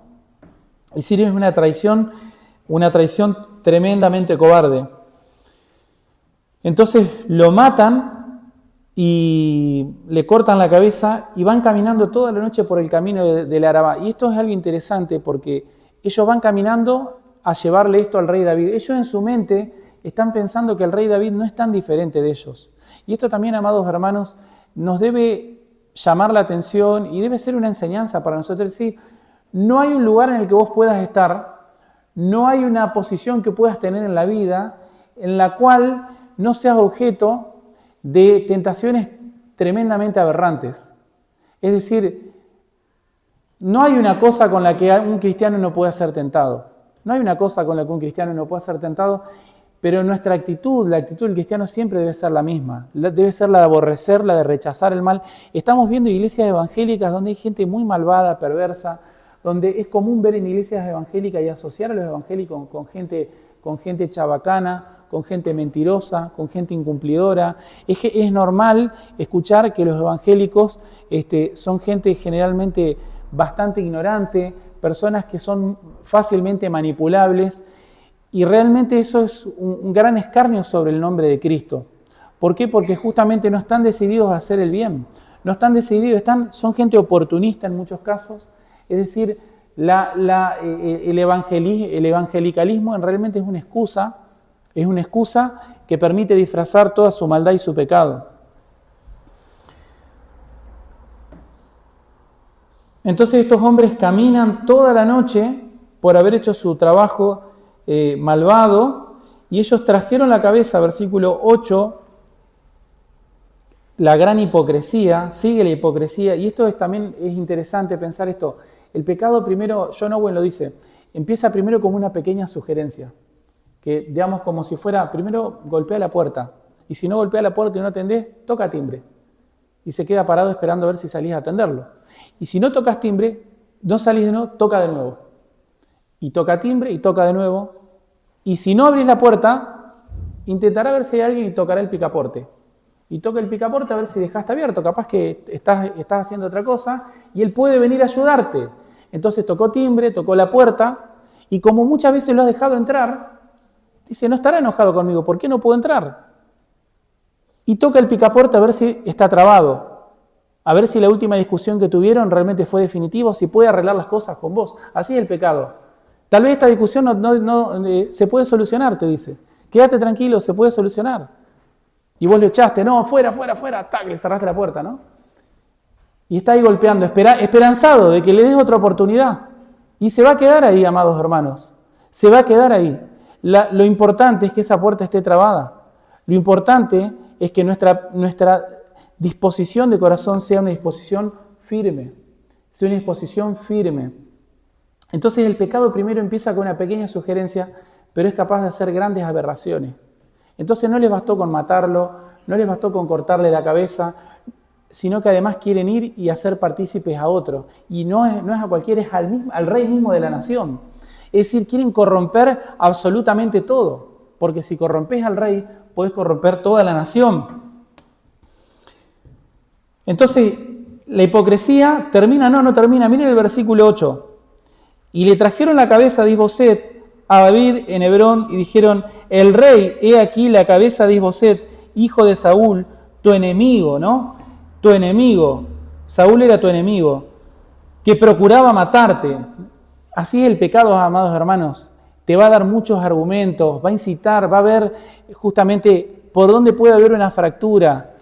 Es decir, es una traición tremendamente cobarde. Entonces lo matan y le cortan la cabeza y van caminando toda la noche por el camino del Arabá. Y esto es algo interesante porque ellos van caminando a llevarle esto al rey David. Ellos en su mente están pensando que el rey David no es tan diferente de ellos. Y esto también, amados hermanos, nos debe llamar la atención y debe ser una enseñanza para nosotros. Es decir, no hay un lugar en el que vos puedas estar, no hay una posición que puedas tener en la vida en la cual no seas objeto de tentaciones tremendamente aberrantes. Es decir, no hay una cosa con la que un cristiano no pueda ser tentado. No hay una cosa con la que un cristiano no pueda ser tentado, pero nuestra actitud, la actitud del cristiano siempre debe ser la misma. Debe ser la de aborrecer, la de rechazar el mal. Estamos viendo iglesias evangélicas donde hay gente muy malvada, perversa, donde es común ver en iglesias evangélicas y asociar a los evangélicos con gente chabacana, con gente mentirosa, con gente incumplidora. Es normal escuchar que los evangélicos son gente generalmente bastante ignorante, personas que son fácilmente manipulables, y realmente eso es un gran escarnio sobre el nombre de Cristo. ¿Por qué? Porque justamente no están decididos a hacer el bien, no están decididos, son gente oportunista en muchos casos. Es decir, el evangelicalismo realmente es una excusa que permite disfrazar toda su maldad y su pecado. Entonces estos hombres caminan toda la noche por haber hecho su trabajo malvado, y ellos trajeron la cabeza, versículo 8, la gran hipocresía, sigue la hipocresía, y esto también es interesante pensar esto. El pecado primero, John Owen lo dice, empieza primero como una pequeña sugerencia, que digamos como si fuera, primero golpea la puerta, y si no golpea la puerta y no atendés, toca timbre, y se queda parado esperando a ver si salís a atenderlo. Y si no tocas timbre, no salís de nuevo, toca de nuevo. Y toca timbre y toca de nuevo. Y si no abrís la puerta, intentará ver si hay alguien y tocará el picaporte. Y toca el picaporte a ver si dejaste abierto. Capaz que estás haciendo otra cosa y él puede venir a ayudarte. Entonces tocó timbre, tocó la puerta, y como muchas veces lo has dejado entrar, dice, no estará enojado conmigo, ¿por qué no puedo entrar? Y toca el picaporte a ver si está trabado, a ver si la última discusión que tuvieron realmente fue definitiva, si puede arreglar las cosas con vos. Así es el pecado. Tal vez esta discusión no se puede solucionar, te dice. Quédate tranquilo, se puede solucionar. Y vos le echaste, no, fuera, tac, le cerraste la puerta, ¿no? Y está ahí golpeando, esperanzado de que le des otra oportunidad. Y se va a quedar ahí, amados hermanos. Se va a quedar ahí. Lo importante es que esa puerta esté trabada. Lo importante es que nuestra disposición de corazón sea una disposición firme. Sea una disposición firme. Entonces el pecado primero empieza con una pequeña sugerencia, pero es capaz de hacer grandes aberraciones. Entonces no les bastó con matarlo, no les bastó con cortarle la cabeza, sino que además quieren ir y hacer partícipes a otros. Y no es a cualquiera, es al rey mismo de la nación. Es decir, quieren corromper absolutamente todo, porque si corrompes al rey, podés corromper toda la nación. Entonces, la hipocresía no termina. Miren el versículo 8. Y le trajeron la cabeza de Isboset a David en Hebrón y dijeron, el rey, he aquí la cabeza de Isboset, hijo de Saúl, tu enemigo, ¿no? Tu enemigo. Saúl era tu enemigo, que procuraba matarte. Así es el pecado, amados hermanos. te va a dar muchos argumentos, va a incitar, va a ver justamente por dónde puede haber una fractura,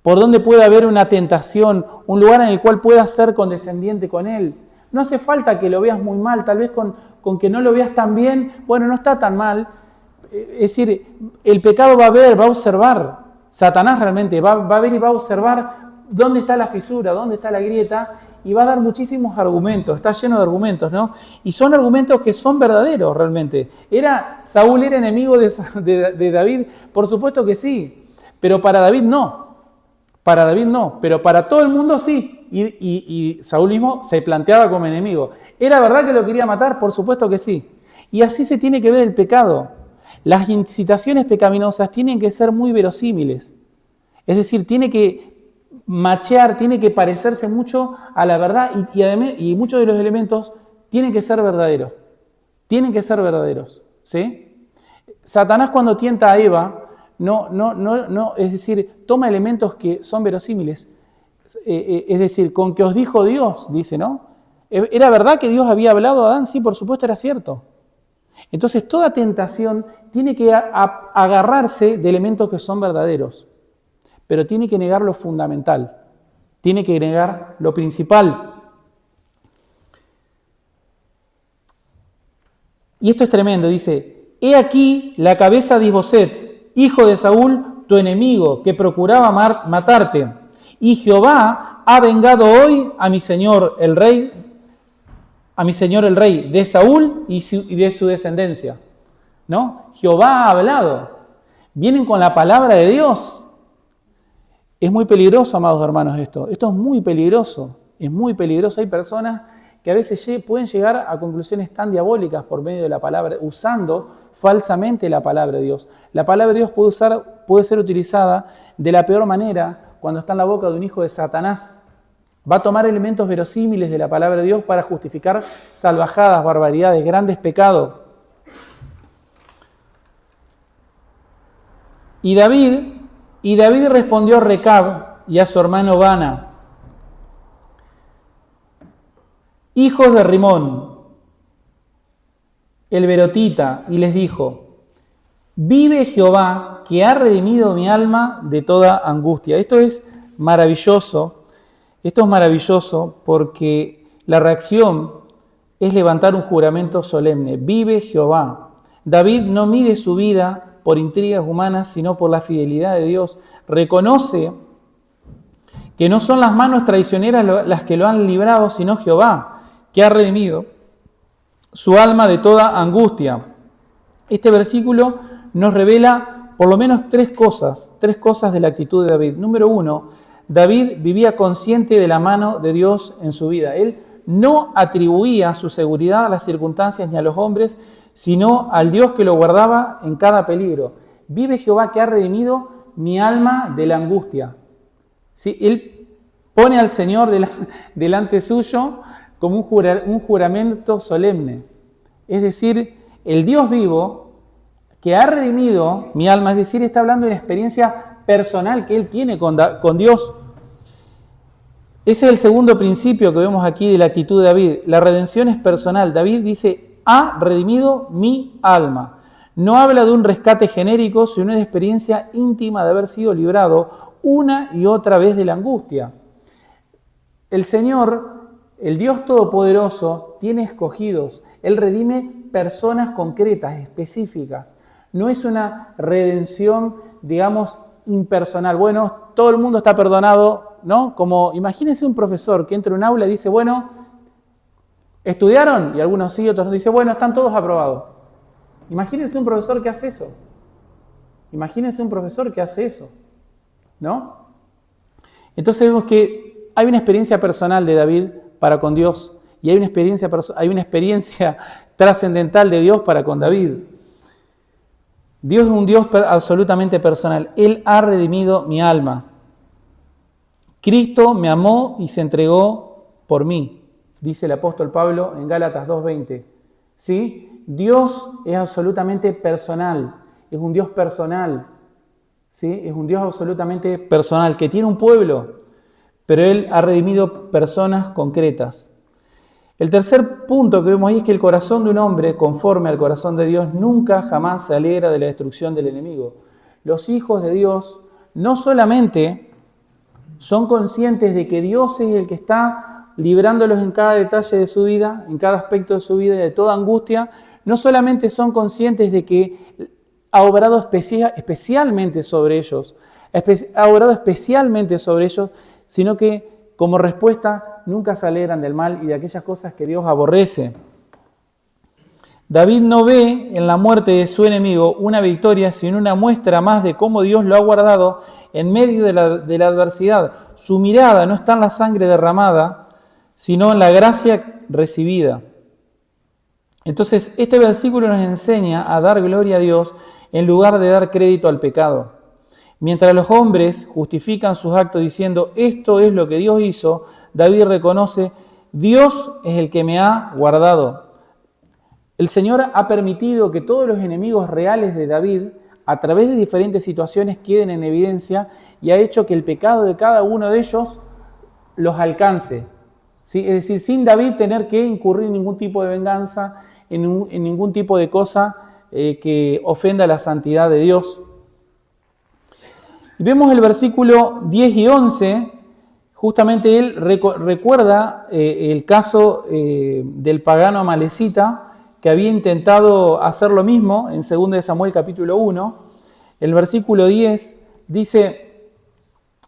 por dónde puede haber una tentación, un lugar en el cual puedas ser condescendiente con él. No hace falta que lo veas muy mal, tal vez con que no lo veas tan bien, bueno, no está tan mal. Es decir, el pecado va a ver, va a observar. Satanás realmente va a ver y va a observar dónde está la fisura, dónde está la grieta, y va a dar muchísimos argumentos, está lleno de argumentos, ¿no? Y son argumentos que son verdaderos realmente. ¿Saúl era enemigo de David? Por supuesto que sí, pero para David no. Para David no, pero para todo el mundo sí. Y Saúl mismo se planteaba como enemigo. ¿Era verdad que lo quería matar? Por supuesto que sí. Y así se tiene que ver el pecado. Las incitaciones pecaminosas tienen que ser muy verosímiles. Es decir, tiene que machear, tiene que parecerse mucho a la verdad y muchos de los elementos tienen que ser verdaderos. Tienen que ser verdaderos. ¿Sí? Satanás cuando tienta a Eva, no, es decir, toma elementos que son verosímiles. Es decir, con que os dijo Dios, dice, ¿no? ¿Era verdad que Dios había hablado a Adán? Sí, por supuesto, era cierto. Entonces, toda tentación tiene que agarrarse de elementos que son verdaderos, pero tiene que negar lo fundamental, tiene que negar lo principal. Y esto es tremendo, dice, he aquí la cabeza de Isboset, hijo de Saúl, tu enemigo, que procuraba matarte. Y Jehová ha vengado hoy a mi señor el rey de Saúl y de su descendencia. ¿No? Jehová ha hablado. Vienen con la palabra de Dios. Es muy peligroso, amados hermanos, esto. Esto es muy peligroso. Es muy peligroso. Hay personas que a veces pueden llegar a conclusiones tan diabólicas por medio de la palabra, usando falsamente la palabra de Dios. La palabra de Dios puede ser utilizada de la peor manera cuando está en la boca de un hijo de Satanás. Va a tomar elementos verosímiles de la palabra de Dios para justificar salvajadas, barbaridades, grandes pecados. Y David respondió a Recab y a su hermano Bana, hijos de Rimón, el Berotita, y les dijo, vive Jehová, que ha redimido mi alma de toda angustia. Esto es maravilloso porque la reacción es levantar un juramento solemne. Vive Jehová. David no mide su vida por intrigas humanas, sino por la fidelidad de Dios. Reconoce que no son las manos traicioneras las que lo han librado, sino Jehová, que ha redimido su alma de toda angustia. Este versículo nos revela por lo menos tres cosas de la actitud de David. Número uno, David vivía consciente de la mano de Dios en su vida. Él no atribuía su seguridad a las circunstancias ni a los hombres, sino al Dios que lo guardaba en cada peligro. Vive Jehová, que ha redimido mi alma de la angustia. ¿Sí? Él pone al Señor delante suyo como un juramento solemne. Es decir, el Dios vivo que ha redimido mi alma, es decir, está hablando de una experiencia personal que él tiene con Dios. Ese es el segundo principio que vemos aquí de la actitud de David. La redención es personal. David dice, ha redimido mi alma. No habla de un rescate genérico, sino de una experiencia íntima de haber sido librado una y otra vez de la angustia. El Señor, el Dios Todopoderoso, tiene escogidos. Él redime personas concretas, específicas. No es una redención, digamos, impersonal. Bueno, todo el mundo está perdonado, ¿no? Como, imagínense un profesor que entra en un aula y dice, bueno, ¿estudiaron? Y algunos sí, otros no. Dice, bueno, están todos aprobados. Imagínense un profesor que hace eso. Imagínense un profesor que hace eso, ¿no? Entonces vemos que hay una experiencia personal de David para con Dios y hay una experiencia trascendental de Dios para con David. Dios es un Dios absolutamente personal. Él ha redimido mi alma. Cristo me amó y se entregó por mí, dice el apóstol Pablo en Gálatas 2:20. ¿Sí? Dios es absolutamente personal. Es un Dios personal. ¿Sí? Es un Dios absolutamente personal, que tiene un pueblo, pero Él ha redimido personas concretas. El tercer punto que vemos ahí es que el corazón de un hombre, conforme al corazón de Dios, nunca jamás se alegra de la destrucción del enemigo. Los hijos de Dios no solamente son conscientes de que Dios es el que está librándolos en cada detalle de su vida, en cada aspecto de su vida y de toda angustia, no solamente son conscientes de que ha obrado especialmente sobre ellos, sino que como respuesta nunca se alegran del mal y de aquellas cosas que Dios aborrece. David no ve en la muerte de su enemigo una victoria, sino una muestra más de cómo Dios lo ha guardado en medio de la adversidad. Su mirada no está en la sangre derramada, sino en la gracia recibida. Entonces, este versículo nos enseña a dar gloria a Dios en lugar de dar crédito al pecado. Mientras los hombres justifican sus actos diciendo, esto es lo que Dios hizo, David reconoce, Dios es el que me ha guardado. El Señor ha permitido que todos los enemigos reales de David, a través de diferentes situaciones, queden en evidencia y ha hecho que el pecado de cada uno de ellos los alcance. ¿Sí? Es decir, sin David tener que incurrir en ningún tipo de venganza, en ningún tipo de cosa que ofenda la santidad de Dios. Y vemos el versículo 10 y 11, justamente él recuerda el caso del pagano amalecita, que había intentado hacer lo mismo en 2 Samuel capítulo 1. El versículo 10 dice,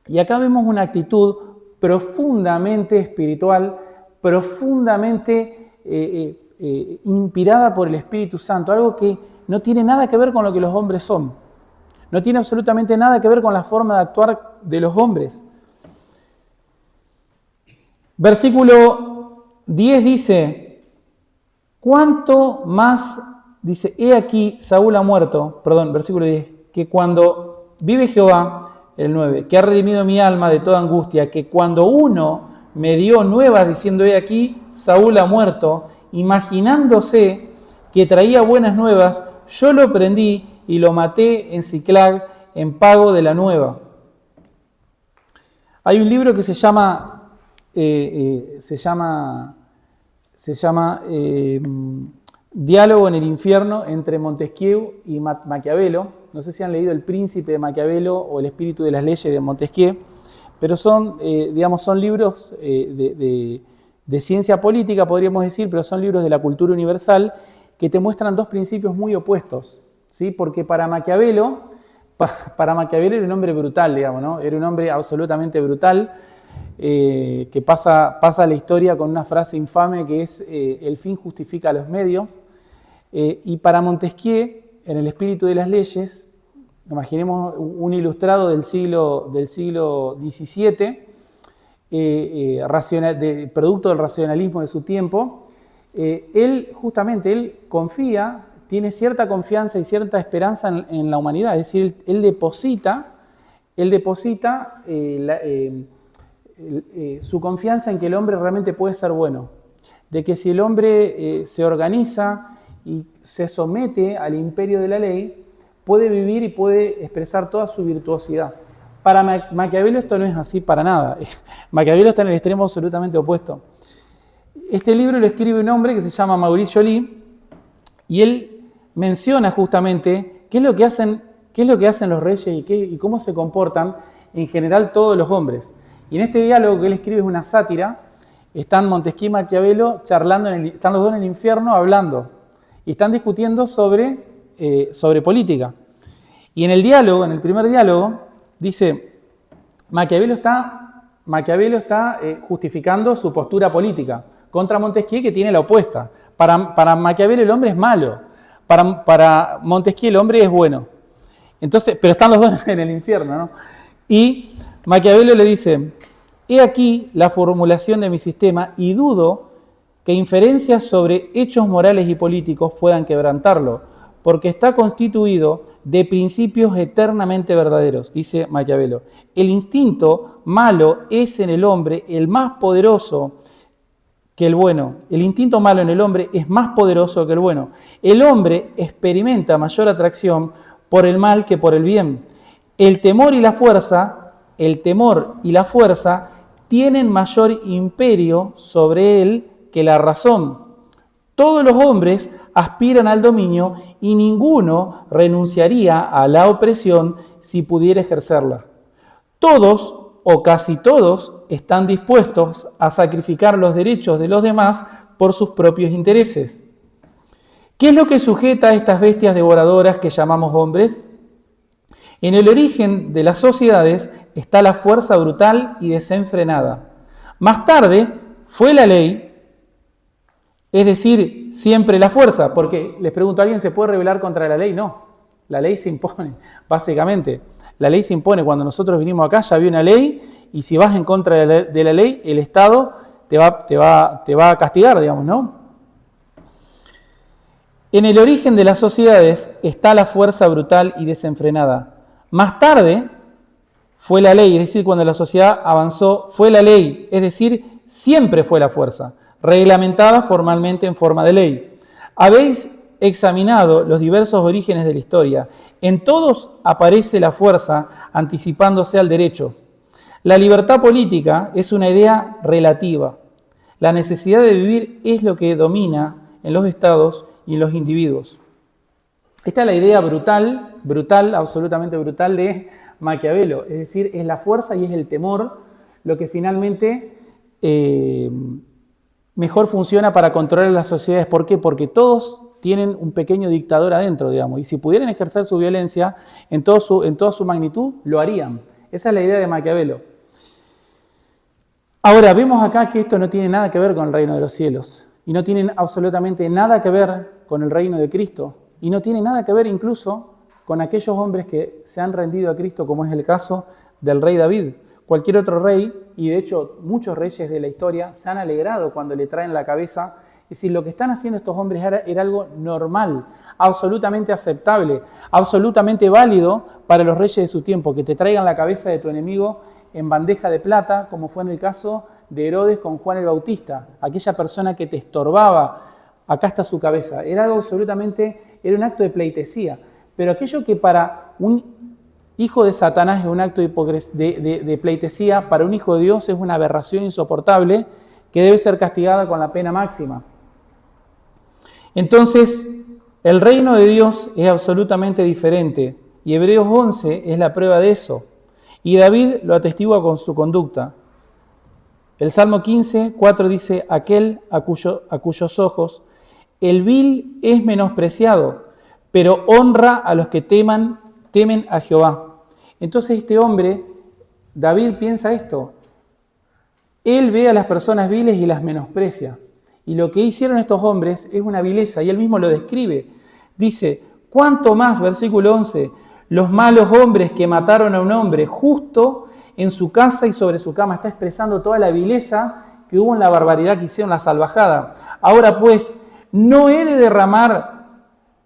y acá vemos una actitud profundamente espiritual, profundamente inspirada por el Espíritu Santo, algo que no tiene nada que ver con lo que los hombres son. No tiene absolutamente nada que ver con la forma de actuar de los hombres. Versículo 10 dice, ¿cuánto más? Dice, he aquí Saúl ha muerto, versículo 10, que cuando vive Jehová, el 9, que ha redimido mi alma de toda angustia, que cuando uno me dio nuevas diciendo, he aquí Saúl ha muerto, imaginándose que traía buenas nuevas, yo lo prendí y lo maté en Siclag en pago de la nueva. Hay un libro que se llama Diálogo en el infierno entre Montesquieu y Maquiavelo. No sé si han leído El Príncipe de Maquiavelo o El Espíritu de las Leyes de Montesquieu, pero son libros de ciencia política, podríamos decir, pero son libros de la cultura universal que te muestran dos principios muy opuestos. ¿Sí? Porque para Maquiavelo era un hombre brutal, digamos, ¿no? Era un hombre absolutamente brutal, que pasa a la historia con una frase infame que es el fin justifica los medios. Y para Montesquieu, en El Espíritu de las Leyes, imaginemos un ilustrado del siglo XVII, producto del racionalismo de su tiempo, él confía, tiene cierta confianza y cierta esperanza en la humanidad, es decir, él deposita su confianza en que el hombre realmente puede ser bueno, de que si el hombre se organiza y se somete al imperio de la ley, puede vivir y puede expresar toda su virtuosidad. Para Maquiavelo esto no es así para nada. Maquiavelo está en el extremo absolutamente opuesto. Este libro lo escribe un hombre que se llama Maurice Joly y él menciona justamente qué es lo que hacen los reyes y cómo se comportan en general todos los hombres. Y en este diálogo que él escribe es una sátira, están Montesquieu y Maquiavelo charlando, están los dos en el infierno hablando y están discutiendo sobre política. Y en el primer diálogo, dice, Maquiavelo está justificando su postura política contra Montesquieu, que tiene la opuesta. Para Maquiavelo el hombre es malo, para Montesquieu el hombre es bueno. Entonces, pero están los dos en el infierno, ¿no? Y Maquiavelo le dice, he aquí la formulación de mi sistema y dudo que inferencias sobre hechos morales y políticos puedan quebrantarlo, porque está constituido de principios eternamente verdaderos, dice Maquiavelo. El instinto malo es en el hombre el más poderoso que el bueno. El instinto malo en el hombre es más poderoso que el bueno. El hombre experimenta mayor atracción por el mal que por el bien. El temor y la fuerza tienen mayor imperio sobre él que la razón. Todos los hombres aspiran al dominio y ninguno renunciaría a la opresión si pudiera ejercerla. Todos o casi todos están dispuestos a sacrificar los derechos de los demás por sus propios intereses. ¿Qué es lo que sujeta a estas bestias devoradoras que llamamos hombres? En el origen de las sociedades está la fuerza brutal y desenfrenada. Más tarde fue la ley, es decir, siempre la fuerza, porque les pregunto, ¿alguien se puede rebelar contra la ley? No, la ley se impone, básicamente. La ley se impone. Cuando nosotros vinimos acá ya había una ley y si vas en contra de la ley, el Estado te va a castigar, digamos, ¿no? En el origen de las sociedades está la fuerza brutal y desenfrenada. Más tarde fue la ley, es decir, cuando la sociedad avanzó, fue la ley, es decir, siempre fue la fuerza, reglamentada formalmente en forma de ley. Habéis examinado los diversos orígenes de la historia. En todos aparece la fuerza anticipándose al derecho. La libertad política es una idea relativa. La necesidad de vivir es lo que domina en los estados y en los individuos. Esta es la idea brutal, absolutamente brutal de Maquiavelo. Es decir, es la fuerza y es el temor lo que finalmente mejor funciona para controlar las sociedades. ¿Por qué? Porque todos tienen un pequeño dictador adentro, digamos, y si pudieran ejercer su violencia en toda su magnitud, lo harían. Esa es la idea de Maquiavelo. Ahora, vemos acá que esto no tiene nada que ver con el reino de los cielos, y no tiene absolutamente nada que ver con el reino de Cristo, y no tiene nada que ver incluso con aquellos hombres que se han rendido a Cristo, como es el caso del rey David. Cualquier otro rey, y de hecho muchos reyes de la historia, se han alegrado cuando le traen la cabeza. Es decir, lo que están haciendo estos hombres era algo normal, absolutamente aceptable, absolutamente válido para los reyes de su tiempo, que te traigan la cabeza de tu enemigo en bandeja de plata, como fue en el caso de Herodes con Juan el Bautista, aquella persona que te estorbaba, acá está su cabeza. Era algo absolutamente, era un acto de pleitesía, pero aquello que para un hijo de Satanás es un acto de pleitesía, para un hijo de Dios es una aberración insoportable que debe ser castigada con la pena máxima. Entonces, el reino de Dios es absolutamente diferente y Hebreos 11 es la prueba de eso. Y David lo atestigua con su conducta. El Salmo 15, 4 dice, aquel a cuyos ojos el vil es menospreciado, pero honra a los que temen a Jehová. Entonces este hombre, David, piensa esto. Él ve a las personas viles y las menosprecia. Y lo que hicieron estos hombres es una vileza, y él mismo lo describe. Dice, ¿cuánto más, versículo 11, los malos hombres que mataron a un hombre justo en su casa y sobre su cama? Está expresando toda la vileza que hubo en la barbaridad que hicieron, la salvajada. Ahora pues, ¿no he de derramar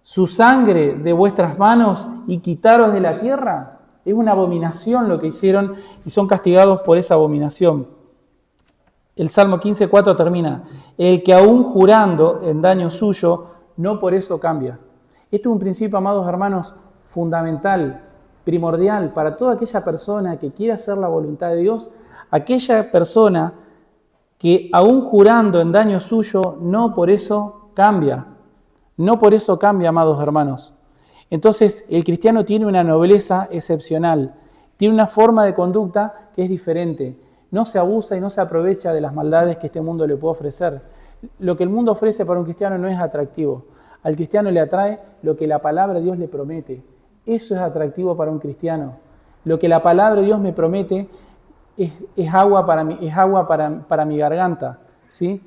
su sangre de vuestras manos y quitaros de la tierra? Es una abominación lo que hicieron y son castigados por esa abominación. El Salmo 15:4 termina, el que aún jurando en daño suyo, no por eso cambia. Este es un principio, amados hermanos, fundamental, primordial para toda aquella persona que quiera hacer la voluntad de Dios, aquella persona que aún jurando en daño suyo, no por eso cambia. No por eso cambia, amados hermanos. Entonces, el cristiano tiene una nobleza excepcional, tiene una forma de conducta que es diferente. No se abusa y no se aprovecha de las maldades que este mundo le puede ofrecer. Lo que el mundo ofrece para un cristiano no es atractivo. Al cristiano le atrae lo que la palabra de Dios le promete. Eso es atractivo para un cristiano. Lo que la palabra de Dios me promete es agua para mi garganta, ¿sí?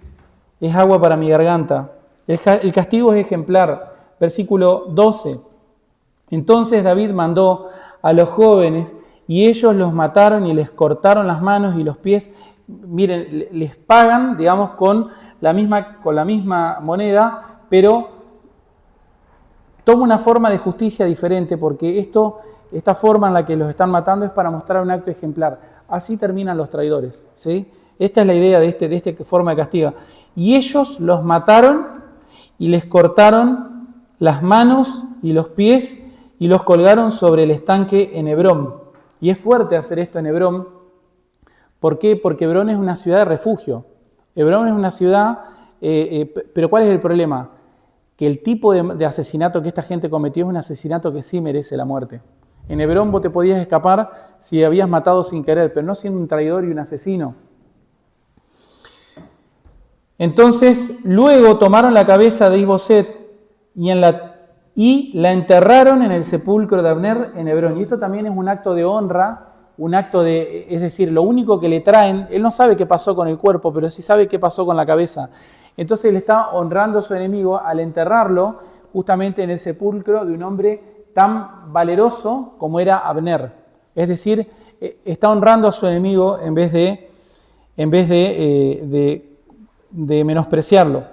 Es agua para mi garganta. El castigo es ejemplar. Versículo 12. Entonces David mandó a los jóvenes y ellos los mataron y les cortaron las manos y los pies. Miren, les pagan, digamos, con la misma moneda, pero toma una forma de justicia diferente, porque esta forma en la que los están matando es para mostrar un acto ejemplar. Así terminan los traidores, ¿sí? Esta es la idea de esta forma de castigo. Y ellos los mataron y les cortaron las manos y los pies y los colgaron sobre el estanque en Hebrón. Y es fuerte hacer esto en Hebrón. ¿Por qué? Porque Hebrón es una ciudad de refugio. Hebrón es una ciudad pero ¿cuál es el problema? Que el tipo de asesinato que esta gente cometió es un asesinato que sí merece la muerte. En Hebrón vos te podías escapar si habías matado sin querer, pero no siendo un traidor y un asesino. Entonces, luego tomaron la cabeza de Is-Boseth y la enterraron en el sepulcro de Abner en Hebrón. Y esto también es un acto de honra, es decir, lo único que le traen, él no sabe qué pasó con el cuerpo, pero sí sabe qué pasó con la cabeza. Entonces él está honrando a su enemigo al enterrarlo justamente en el sepulcro de un hombre tan valeroso como era Abner. Es decir, está honrando a su enemigo en vez de menospreciarlo.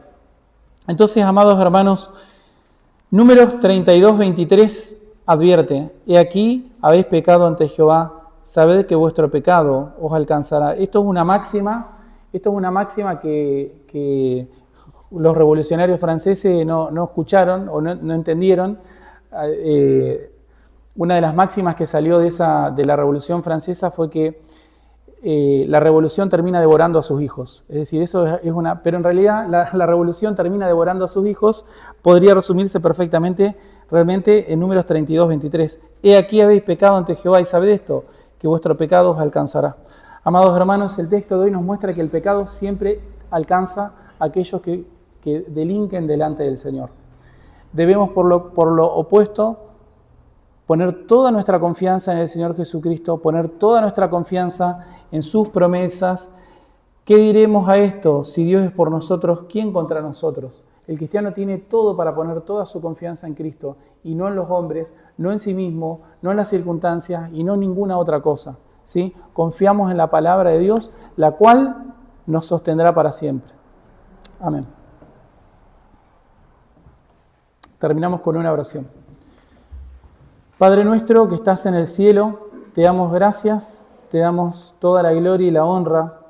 Entonces, amados hermanos, Números 32:23 advierte: he aquí, habéis pecado ante Jehová, sabed que vuestro pecado os alcanzará. Esto es una máxima que los revolucionarios franceses no escucharon o no entendieron. Una de las máximas que salió de la Revolución Francesa fue que la revolución termina devorando a sus hijos. Es decir, pero en realidad la revolución termina devorando a sus hijos podría resumirse perfectamente realmente en Números 32:23. He aquí habéis pecado ante Jehová y sabed esto, que vuestro pecado os alcanzará. Amados hermanos, el texto de hoy nos muestra que el pecado siempre alcanza a aquellos que delinquen delante del Señor. Debemos por lo opuesto poner toda nuestra confianza en el Señor Jesucristo, poner toda nuestra confianza en sus promesas. ¿Qué diremos a esto? Si Dios es por nosotros, ¿quién contra nosotros? El cristiano tiene todo para poner toda su confianza en Cristo y no en los hombres, no en sí mismo, no en las circunstancias y no en ninguna otra cosa, ¿sí? Confiamos en la palabra de Dios, la cual nos sostendrá para siempre. Amén. Terminamos con una oración. Padre nuestro que estás en el cielo, te damos gracias, te damos toda la gloria y la honra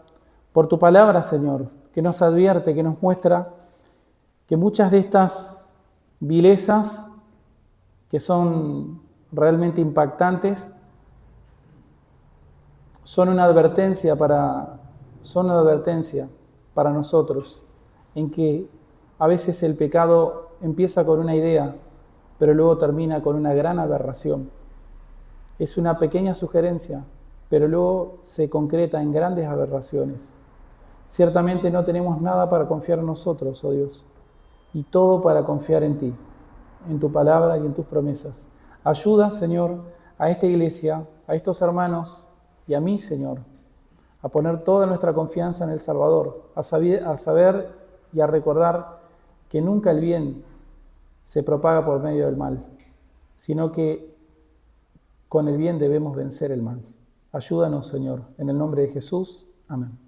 por tu palabra, Señor, que nos advierte, que nos muestra que muchas de estas vilezas que son realmente impactantes son una advertencia para nosotros, en que a veces el pecado empieza con una idea, pero luego termina con una gran aberración. Es una pequeña sugerencia, pero luego se concreta en grandes aberraciones. Ciertamente no tenemos nada para confiar en nosotros, oh Dios, y todo para confiar en ti, en tu palabra y en tus promesas. Ayuda, Señor, a esta iglesia, a estos hermanos y a mí, Señor, a poner toda nuestra confianza en el Salvador, a saber y a recordar que nunca el bien se propaga por medio del mal, sino que con el bien debemos vencer el mal. Ayúdanos, Señor, en el nombre de Jesús. Amén.